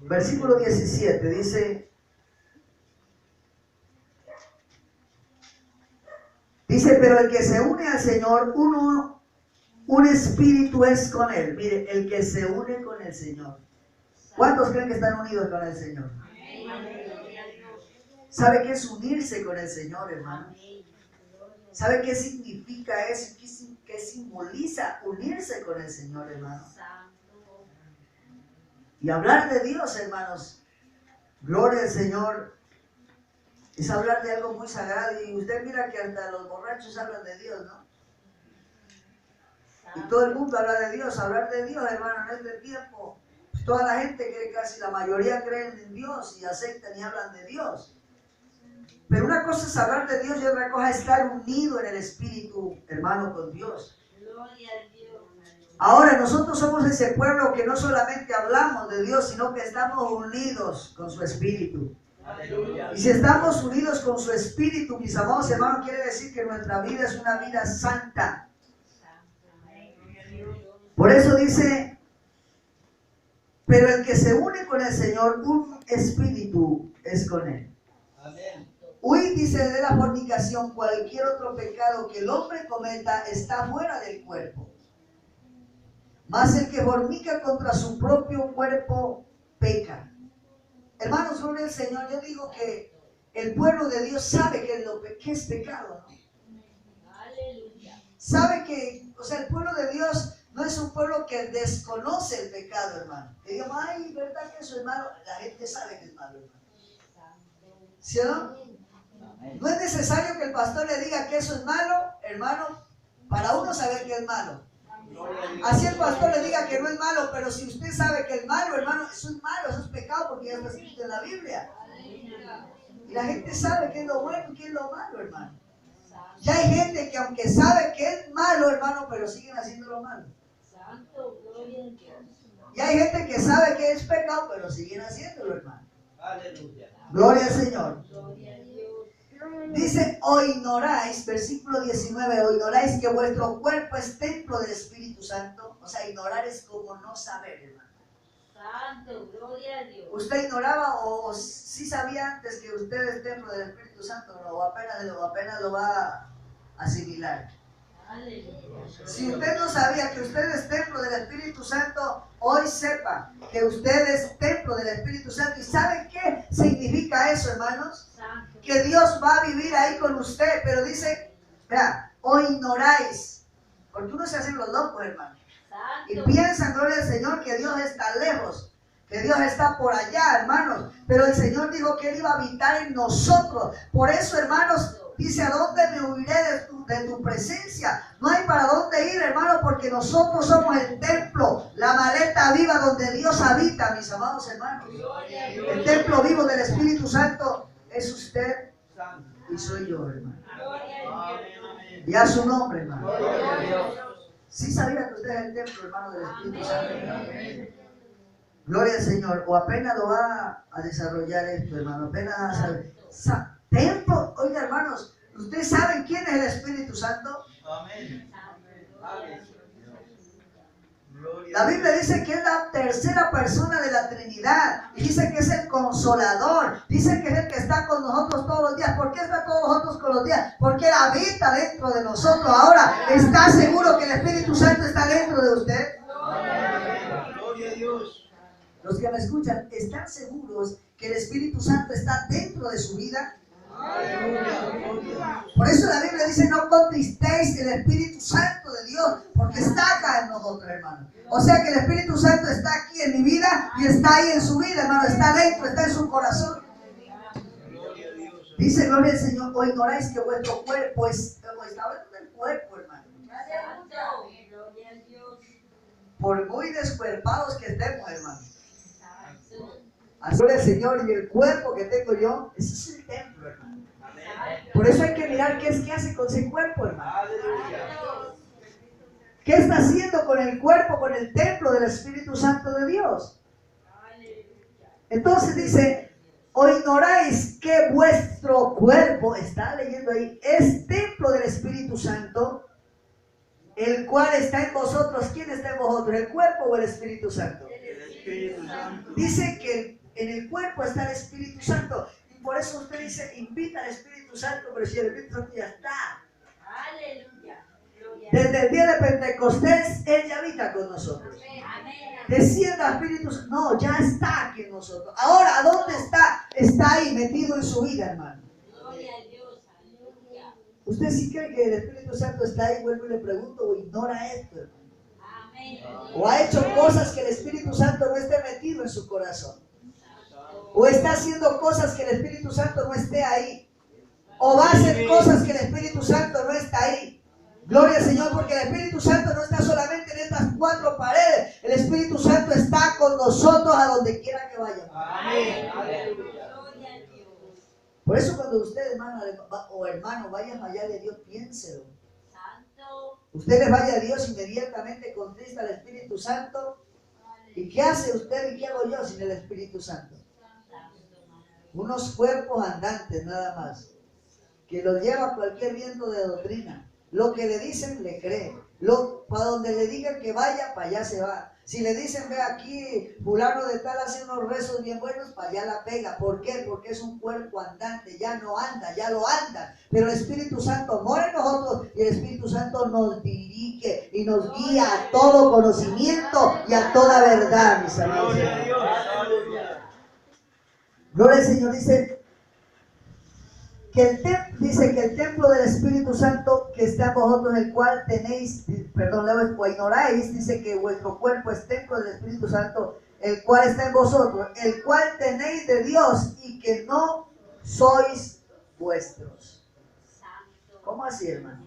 Versículo 17 dice, pero el que se une al Señor, un espíritu es con Él. Mire, el que se une con el Señor. ¿Cuántos creen que están unidos con el Señor? ¿Sabe qué es unirse con el Señor, hermano? ¿Sabe qué significa eso? ¿Qué simboliza unirse con el Señor, hermano? Y hablar de Dios, hermanos, gloria al Señor, es hablar de algo muy sagrado. Y usted mira que hasta los borrachos hablan de Dios, ¿no? Y todo el mundo habla de Dios. Hablar de Dios, hermano, en este tiempo, pues toda la gente cree, casi la mayoría creen en Dios y aceptan y hablan de Dios. Pero una cosa es hablar de Dios y otra cosa es estar unido en el Espíritu, hermano, con Dios. Gloria a Dios. Ahora nosotros somos ese pueblo que no solamente hablamos de Dios, sino que estamos unidos con su Espíritu. Aleluya. Y si estamos unidos con su Espíritu, mis amados hermanos, quiere decir que nuestra vida es una vida santa. Por eso dice, pero el que se une con el Señor, un espíritu es con Él. Amén. Huid, dice, de la fornicación. Cualquier otro pecado que el hombre cometa está fuera del cuerpo. Mas el que fornica contra su propio cuerpo peca. Hermanos, gloria al Señor. Yo digo que el pueblo de Dios sabe qué es pecado, ¿no? Aleluya. Sabe que, o sea, el pueblo de Dios no es un pueblo que desconoce el pecado, hermano. Que digamos, ay, ¿verdad que eso es malo? La gente sabe que es malo, hermano. ¿Sí o no? No es necesario que el pastor le diga que eso es malo, hermano, para uno saber que es malo. Así el pastor le diga que no es malo, pero si usted sabe que es malo, hermano, eso es malo, eso es pecado, porque ya está escrito en la Biblia. Y la gente sabe qué es lo bueno y qué es lo malo, hermano. Ya hay gente que aunque sabe que es malo, hermano, pero siguen haciendo lo malo. Santo, gloria a Dios. Y hay gente que sabe que es pecado, pero siguen haciéndolo, hermano. Aleluya. Gloria al Señor. Gloria a Dios. Dice, o ignoráis, versículo 19, o ignoráis que vuestro cuerpo es templo del Espíritu Santo. O sea, ignorar es como no saber, hermano. Santo, gloria a Dios. ¿Usted ignoraba o sí sabía antes que usted es templo del Espíritu Santo o apenas lo va a asimilar? Aleluya. Si usted no sabía que usted es templo del Espíritu Santo, hoy sepa que usted es templo del Espíritu Santo. ¿Y sabe qué significa eso, hermanos? Santo. Que Dios va a vivir ahí con usted, pero dice, vea, o ignoráis, porque uno se hace los locos, hermano, y Santo. piensan, gloria al Señor, que Dios está lejos, que Dios está por allá, hermanos, pero el Señor dijo que Él iba a habitar en nosotros. Por eso, hermanos, dice, ¿a dónde me huiré de tu presencia? No hay para dónde ir, hermano, porque nosotros somos el templo, la maleta viva donde Dios habita, mis amados hermanos. El templo vivo del Espíritu Santo es usted y soy yo, hermano. Y a su nombre, hermano. ¿Sí sabía que usted es el templo, hermano, del Espíritu Santo? Gloria al Señor. O apenas lo va a desarrollar esto, hermano. Apenas va a saber. Templo, oiga, hermanos, ¿ustedes saben quién es el Espíritu Santo? Amén. La Biblia dice que es la tercera persona de la Trinidad. Y dice que es el Consolador. Dice que es el que está con nosotros todos los días. ¿Por qué está con nosotros todos los días? Porque Él habita dentro de nosotros. Ahora, ¿está seguro que el Espíritu Santo está dentro de usted? Gloria a Dios. Los que me escuchan, ¿están seguros que el Espíritu Santo está dentro de su vida? Por eso la Biblia dice, no contristéis el Espíritu Santo de Dios, porque está acá en nosotros, hermano. O sea que el Espíritu Santo está aquí en mi vida y está ahí en su vida, hermano. Está dentro, está en su corazón. Dice, gloria al Señor, o ignoráis que vuestro cuerpo es, está hablando del cuerpo, hermano. Santo, gloria a Dios. Por muy descuerpados que estemos, hermano. Gloria al Señor, y el cuerpo que tengo yo, ese es el templo, hermano. Por eso hay que mirar qué hace con ese cuerpo, hermano. ¿Qué está haciendo con el cuerpo, con el templo del Espíritu Santo de Dios? Entonces dice, o ignoráis que vuestro cuerpo, está leyendo ahí, es templo del Espíritu Santo, el cual está en vosotros. ¿Quién está en vosotros? ¿El cuerpo o el Espíritu Santo? Dice que en el cuerpo está el Espíritu Santo. Y por eso usted dice, invita al Espíritu Santo, pero si el Espíritu Santo ya está. Aleluya. Desde el día de Pentecostés, Él ya habita con nosotros. Descienda Espíritu Santo. No, ya está aquí en nosotros. Ahora, ¿a dónde está? Está ahí, metido en su vida, hermano. Gloria a Dios. Aleluya. ¿Usted sí cree que el Espíritu Santo está ahí? Vuelvo y le pregunto, o ignora esto, hermano. Amén. O ha hecho cosas que el Espíritu Santo no esté metido en su corazón. O está haciendo cosas que el Espíritu Santo no esté ahí. O va a hacer cosas que el Espíritu Santo no está ahí. Gloria al Señor, porque el Espíritu Santo no está solamente en estas cuatro paredes. El Espíritu Santo está con nosotros a donde quiera que vayamos. Amén. Gloria a Dios. Por eso cuando usted, hermano o hermano, vaya a fallarle a Dios, piénselo. Santo. Usted le vaya a Dios inmediatamente, contrista al Espíritu Santo. ¿Y qué hace usted y qué hago yo sin el Espíritu Santo? Unos cuerpos andantes nada más, que los lleva cualquier viento de doctrina. Lo que le dicen le cree. Para donde le digan que vaya, para allá se va. Si le dicen, ve aquí, fulano de tal hace unos rezos bien buenos, para allá la pega. ¿Por qué? Porque es un cuerpo andante, ya no anda, ya lo anda. Pero el Espíritu Santo mora en nosotros y el Espíritu Santo nos dirige y nos guía a todo conocimiento y a toda verdad, mis amados. Gloria a Dios. Aleluya. Gloria al Señor. Dice que el templo del Espíritu Santo que está en vosotros, el cual tenéis, o ignoráis, dice que vuestro cuerpo es templo del Espíritu Santo, el cual está en vosotros, el cual tenéis de Dios y que no sois vuestros. ¿Cómo así, hermano?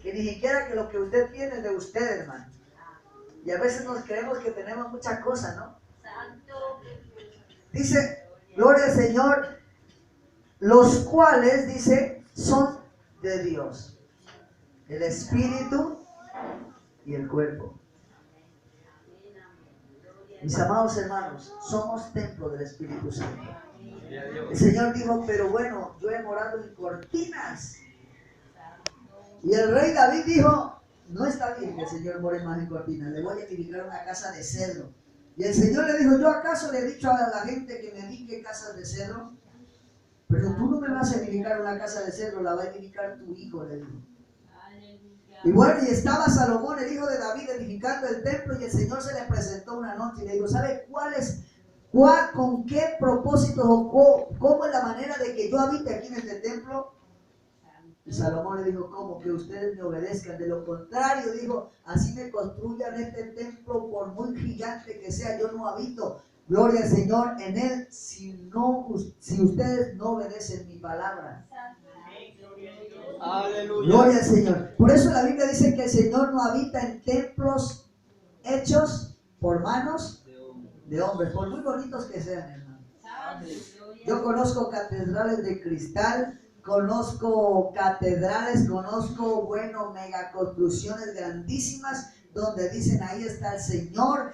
Que ni siquiera que lo que usted tiene es de usted, hermano. Y a veces nos creemos que tenemos muchas cosas, ¿no? Santo. Dice, gloria al Señor, los cuales, dice, son de Dios. El espíritu y el cuerpo. Mis amados hermanos, somos templo del Espíritu Santo. El Señor dijo, pero bueno, yo he morado en cortinas. Y el rey David dijo, no está bien que el Señor more más en cortinas. Le voy a edificar una casa de cedro. Y el Señor le dijo, ¿yo acaso le he dicho a la gente que me edifique casas de cedro? Pero tú no me vas a edificar una casa de cedro, la va a edificar tu hijo, le dijo. Y bueno, y estaba Salomón, el hijo de David, edificando el templo, y el Señor se le presentó una noche y le dijo, ¿sabe con qué propósito o cómo es la manera de que yo habite aquí en este templo? Y Salomón le dijo, ¿cómo? Que ustedes me obedezcan. De lo contrario, dijo, así me construyan este templo, por muy gigante que sea, yo no habito. Gloria al Señor en él, si ustedes no obedecen mi palabra. Aleluya. Gloria al Señor. Por eso la Biblia dice que el Señor no habita en templos hechos por manos de hombres, por muy bonitos que sean, hermano. Yo conozco catedrales de cristal, conozco megaconstrucciones grandísimas, donde dicen ahí está el Señor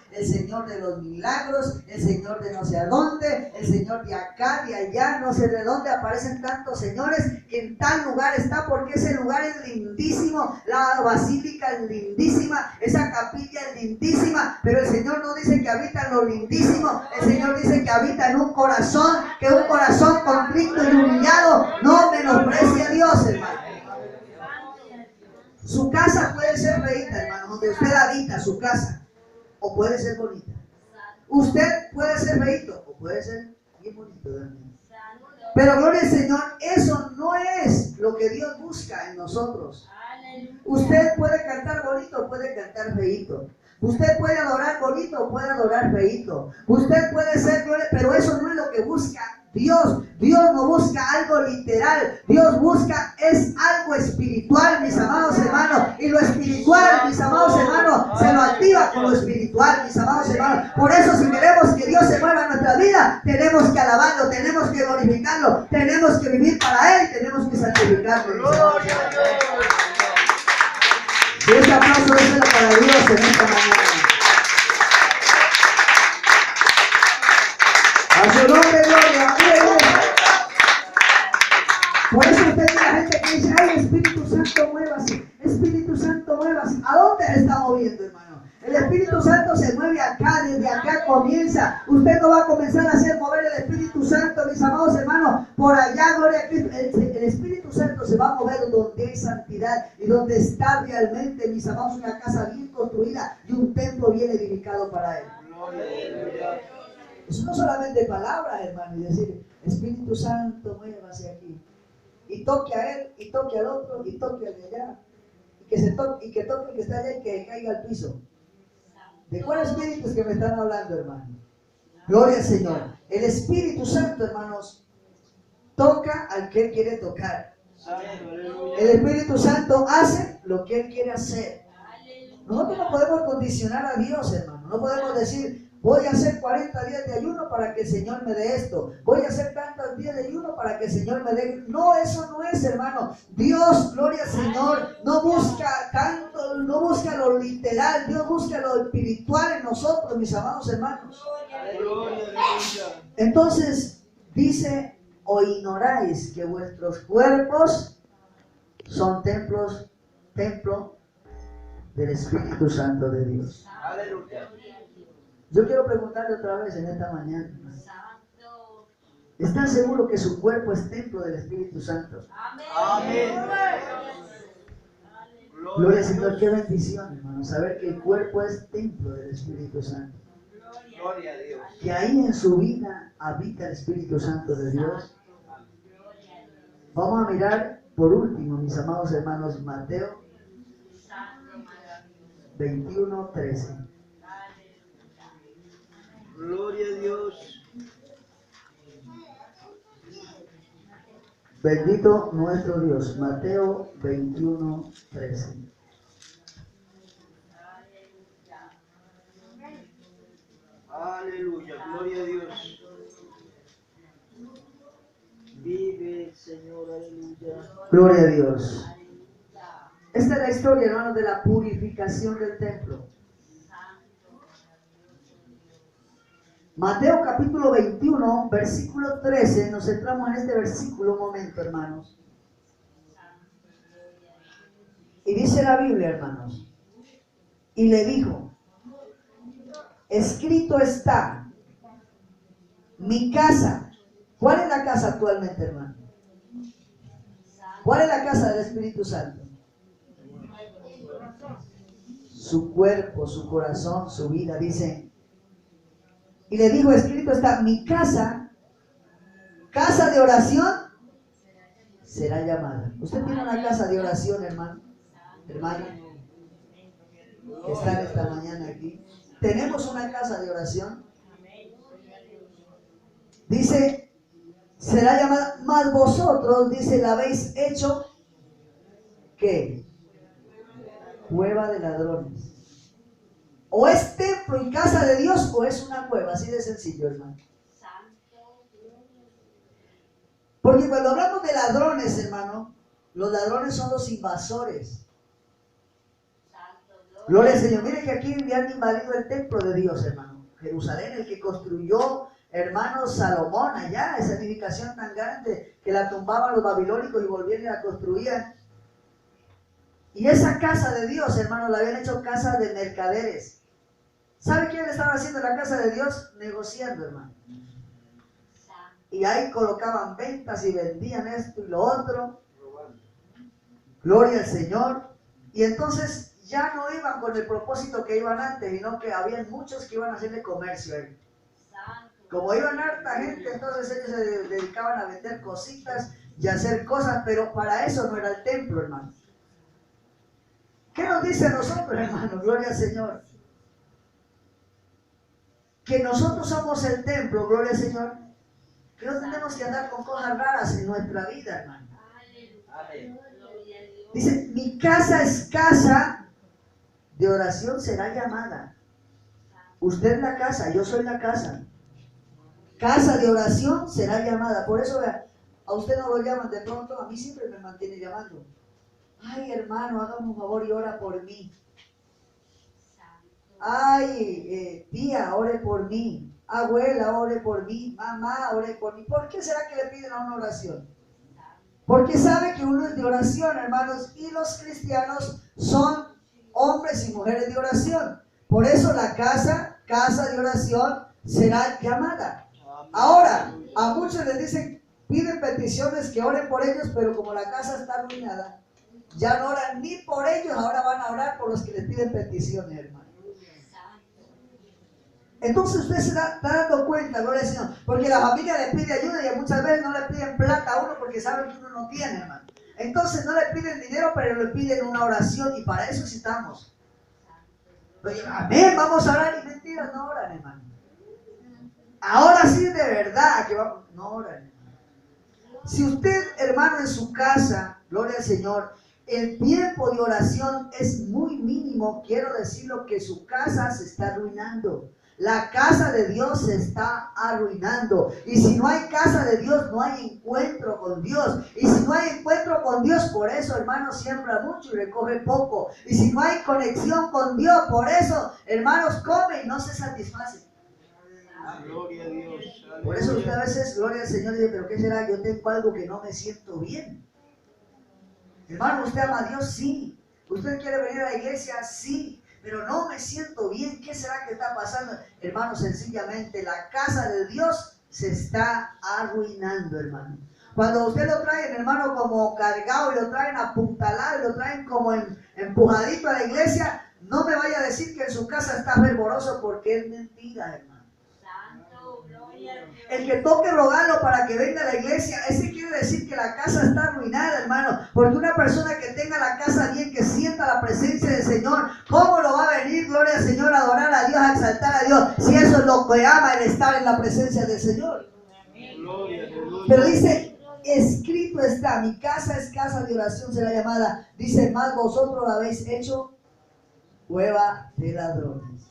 de los milagros, el Señor de no sé a dónde, el Señor de acá, de allá, no sé de dónde aparecen tantos señores, que en tal lugar está, porque ese lugar es lindísimo, la basílica es lindísima, esa capilla es lindísima, pero el Señor no dice que habita en lo lindísimo, el Señor dice que habita en un corazón, que un corazón contrito y humillado no menosprecia a Dios, hermano. Su casa puede ser feita, hermano, donde usted habita, su casa, o puede ser bonita. Usted puede ser feito, o puede ser bien bonito también. Pero gloria al Señor, eso no es lo que Dios busca en nosotros. Usted puede cantar bonito, o puede cantar feito. Usted puede adorar bonito, o puede adorar feito. Usted puede ser gloria, pero eso no es lo que busca Dios. Dios no busca algo literal. Dios busca es algo espiritual, mis amados hermanos. Y lo espiritual, mis amados hermanos, se lo activa con lo espiritual, mis amados hermanos. Por eso, si queremos que Dios se mueva en nuestra vida, tenemos que alabarlo, tenemos que glorificarlo, tenemos que vivir para Él, tenemos que santificarlo, mis amados hermanos. Y este aplauso es para Dios en esta mañana. A su nombre, gloria. Por eso usted ve la gente que dice, ay, Espíritu Santo, muévase. Espíritu Santo, muévase. ¿A dónde se está moviendo, hermano? El Espíritu Santo se mueve acá, desde acá comienza. Usted no va a comenzar a hacer mover el Espíritu Santo, mis amados hermanos, por allá, gloria a Cristo. El Espíritu Santo se va a mover donde hay santidad y donde está realmente, mis amados, una casa bien construida y un templo bien edificado para Él. Eso no solamente palabras, hermano, y decir, Espíritu Santo, muévase aquí. Y toque a él, y toque al otro, y toque al de allá. Y que toque el que está allá y que caiga al piso. ¿De cuál espíritu es que me están hablando, hermano? Gloria al Señor. El Espíritu Santo, hermanos, toca al que Él quiere tocar. El Espíritu Santo hace lo que Él quiere hacer. Nosotros no podemos condicionar a Dios, hermano. No podemos decir, voy a hacer 40 días de ayuno para que el Señor me dé esto. Voy a hacer tantos días de ayuno para que el Señor me dé. No, eso no es, hermano. Dios, gloria al Señor, no busca tanto, no busca lo literal. Dios busca lo espiritual en nosotros, mis amados hermanos. Entonces, dice, o ignoráis que vuestros cuerpos son templo del Espíritu Santo de Dios. Aleluya. Yo quiero preguntarle otra vez en esta mañana. ¿Están seguros que su cuerpo es templo del Espíritu Santo? Amén. Gloria al Señor, qué bendición, hermano, saber que el cuerpo es templo del Espíritu Santo. Gloria a Dios. Que ahí en su vida habita el Espíritu Santo de Dios. Vamos a mirar por último, mis amados hermanos, Mateo 21:13. Gloria a Dios. Bendito nuestro Dios. Mateo 21:13. Aleluya. Gloria a Dios. Vive el Señor. Aleluya. Gloria a Dios. Esta es la historia, hermanos, de la purificación del templo. Mateo capítulo 21, versículo 13. Nos centramos en este versículo un momento, hermanos. Y dice la Biblia, hermanos. Y le dijo, escrito está, mi casa. ¿Cuál es la casa actualmente, hermano? ¿Cuál es la casa del Espíritu Santo? Su cuerpo, su corazón, su vida, dice. Y le dijo, escrito está, mi casa, casa de oración, será llamada. ¿Usted tiene una casa de oración, hermano? Hermano, que está esta mañana aquí. ¿Tenemos una casa de oración? Dice, será llamada, mas vosotros, dice, la habéis hecho, ¿qué? Cueva de ladrones. O es templo y casa de Dios o es una cueva, así de sencillo, hermano. Porque cuando hablamos de ladrones, hermano, los ladrones son los invasores. Gloria al Señor. Mire que aquí le han invadido el templo de Dios, hermano. Jerusalén, el que construyó, hermano, Salomón, allá, esa edificación tan grande que la tumbaban los babilónicos y volvían y la construían. Y esa casa de Dios, hermano, la habían hecho casa de mercaderes. ¿Sabe quién estaba haciendo la casa de Dios? Negociando, hermano. Y ahí colocaban ventas y vendían esto y lo otro. Gloria al Señor. Y entonces ya no iban con el propósito que iban antes, sino que había muchos que iban a hacerle comercio ahí. Como iban harta gente, entonces ellos se dedicaban a vender cositas y a hacer cosas, pero para eso no era el templo, hermano. ¿Qué nos dice a nosotros, hermano? Gloria al Señor. Que nosotros somos el templo, gloria al Señor. Que no tenemos que andar con cosas raras en nuestra vida, hermano. Dice, mi casa es casa de oración, será llamada. Usted es la casa, yo soy la casa. Casa de oración será llamada. Por eso, vea, a usted no lo llaman de pronto, a mí siempre me mantiene llamando. Ay, hermano, hágame un favor y ora por mí. Ay, tía, ore por mí. Abuela, ore por mí. Mamá, ore por mí. ¿Por qué será que le piden a una oración? Porque sabe que uno es de oración, hermanos, y los cristianos son hombres y mujeres de oración. Por eso la casa de oración, será llamada. Ahora, a muchos les dicen, piden peticiones que oren por ellos, pero como la casa está arruinada, ya no oran ni por ellos, ahora van a orar por los que les piden peticiones, hermano. Entonces usted se está dando cuenta, gloria al Señor, porque la familia le pide ayuda y muchas veces no le piden plata a uno porque saben que uno no tiene, hermano. Entonces no le piden dinero, pero le piden una oración y para eso sí estamos. Oye, amén, vamos a orar y mentiras, no oran, hermano. Ahora sí de verdad que vamos, no oran, hermano. Si usted, hermano, en su casa, gloria al Señor, el tiempo de oración es muy mínimo, quiero decirlo que su casa se está arruinando. La casa de Dios se está arruinando. Y si no hay casa de Dios, no hay encuentro con Dios. Y si no hay encuentro con Dios, por eso, hermano, siembra mucho y recoge poco. Y si no hay conexión con Dios, por eso, hermanos, come y no se satisface. Gloria a Dios. Por eso usted a veces, gloria al Señor, dice, pero ¿qué será? Yo tengo algo que no me siento bien. Hermano, ¿usted ama a Dios? Sí. ¿Usted quiere venir a la iglesia? Sí. Pero no me siento bien. ¿Qué será que está pasando? Hermano, sencillamente la casa de Dios se está arruinando, hermano. Cuando usted lo traen, hermano, como cargado y lo traen apuntalado y lo traen como empujadito a la iglesia, no me vaya a decir que en su casa está fervoroso porque es mentira, hermano. El que toque rogarlo para que venga a la iglesia, ese quiere decir que la casa está arruinada, hermano. Porque una persona que tenga la casa bien, que sienta la presencia del Señor, ¿cómo lo va a venir, gloria al Señor, a adorar a Dios, a exaltar a Dios? Si eso es lo que ama, el estar en la presencia del Señor. Pero dice, escrito está, mi casa es casa de oración, será llamada. Dice, más vosotros la habéis hecho cueva de ladrones.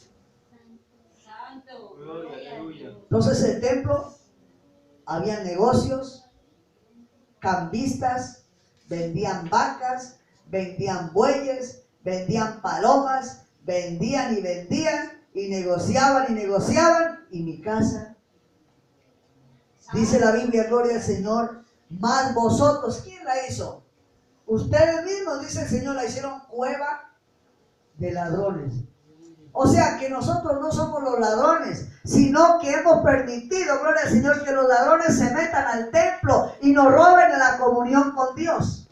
Entonces el templo, había negocios, cambistas, vendían vacas, vendían bueyes, vendían palomas, vendían y negociaban y mi casa. Dice la Biblia, gloria al Señor, más vosotros, ¿quién la hizo? Ustedes mismos, dice el Señor, la hicieron cueva de ladrones. O sea que nosotros no somos los ladrones, sino que hemos permitido, gloria al Señor, que los ladrones se metan al templo y nos roben la comunión con Dios.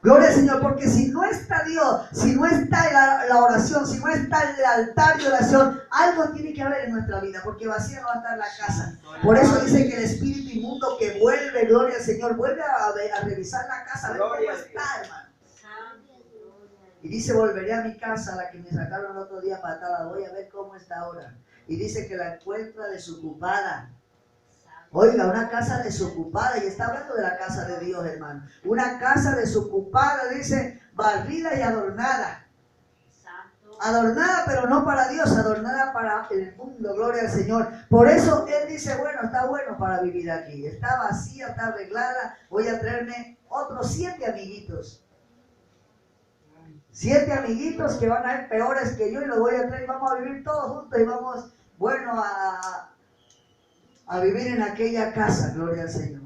Gloria al Señor, porque si no está Dios, si no está la oración, si no está el altar de oración, algo tiene que haber en nuestra vida, porque vacía no va a estar la casa. Por eso dice que el espíritu inmundo que vuelve, gloria al Señor, vuelve a revisar la casa, a ver cómo está, hermano. Y dice, volveré a mi casa, la que me sacaron el otro día patada, voy a ver cómo está ahora. Y dice que la encuentra desocupada. Oiga, una casa desocupada, y está hablando de la casa de Dios, hermano. Una casa desocupada, dice, barrida y adornada. Adornada, pero no para Dios, adornada para el mundo, gloria al Señor. Por eso Él dice, bueno, está bueno para vivir aquí. Está vacía, está arreglada, voy a traerme otros 7 amiguitos. 7 amiguitos que van a ser peores que yo y los voy a traer, vamos a vivir todos juntos y vamos, bueno, a vivir en aquella casa, gloria al Señor.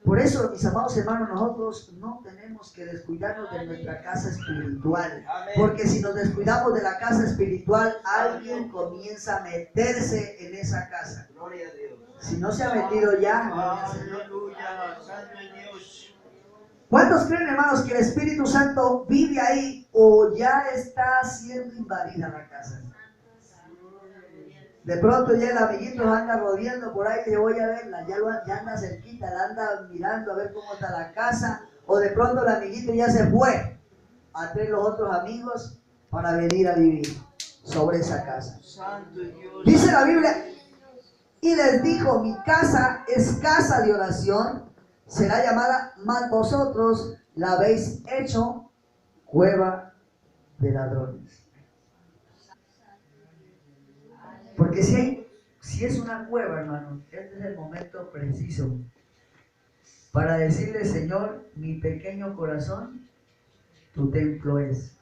Por eso, mis amados hermanos, nosotros no tenemos que descuidarnos de nuestra casa espiritual. Porque si nos descuidamos de la casa espiritual, alguien comienza a meterse en esa casa. Gloria a Dios. Si no se ha metido ya, Aleluya, santo es Dios. ¿cuántos creen, hermanos, que el Espíritu Santo vive ahí o ya está siendo invadida la casa? De pronto ya el amiguito anda rodeando por ahí, que voy a verla, ya anda cerquita, la anda mirando a ver cómo está la casa, o de pronto el amiguito ya se fue a traer los otros amigos para venir a vivir sobre esa casa. Santo es Dios. Dice la Biblia, y les dijo, mi casa es casa de oración, será llamada, mas vosotros la habéis hecho cueva de ladrones. Porque si es una cueva, hermano, este es el momento preciso para decirle, Señor, mi pequeño corazón, tu templo es.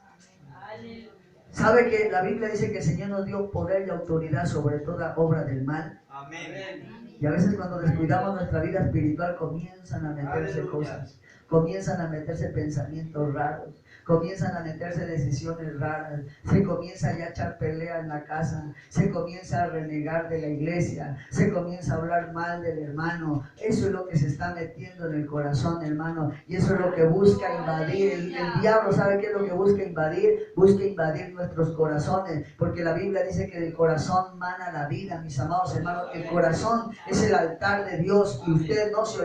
¿Sabe que la Biblia dice que el Señor nos dio poder y autoridad sobre toda obra del mal? Amén. Y a veces cuando descuidamos nuestra vida espiritual comienzan a meterse Aleluya. cosas, comienzan a meterse pensamientos raros, comienzan a meterse decisiones raras, se comienza ya a echar pelea en la casa, se comienza a renegar de la iglesia, se comienza a hablar mal del hermano. Eso es lo que se está metiendo en el corazón, hermano, y eso es lo que busca invadir. El diablo, ¿sabe qué es lo que busca invadir? Busca invadir nuestros corazones, porque la Biblia dice que del corazón mana la vida, mis amados hermanos. El corazón es el altar de Dios y usted no se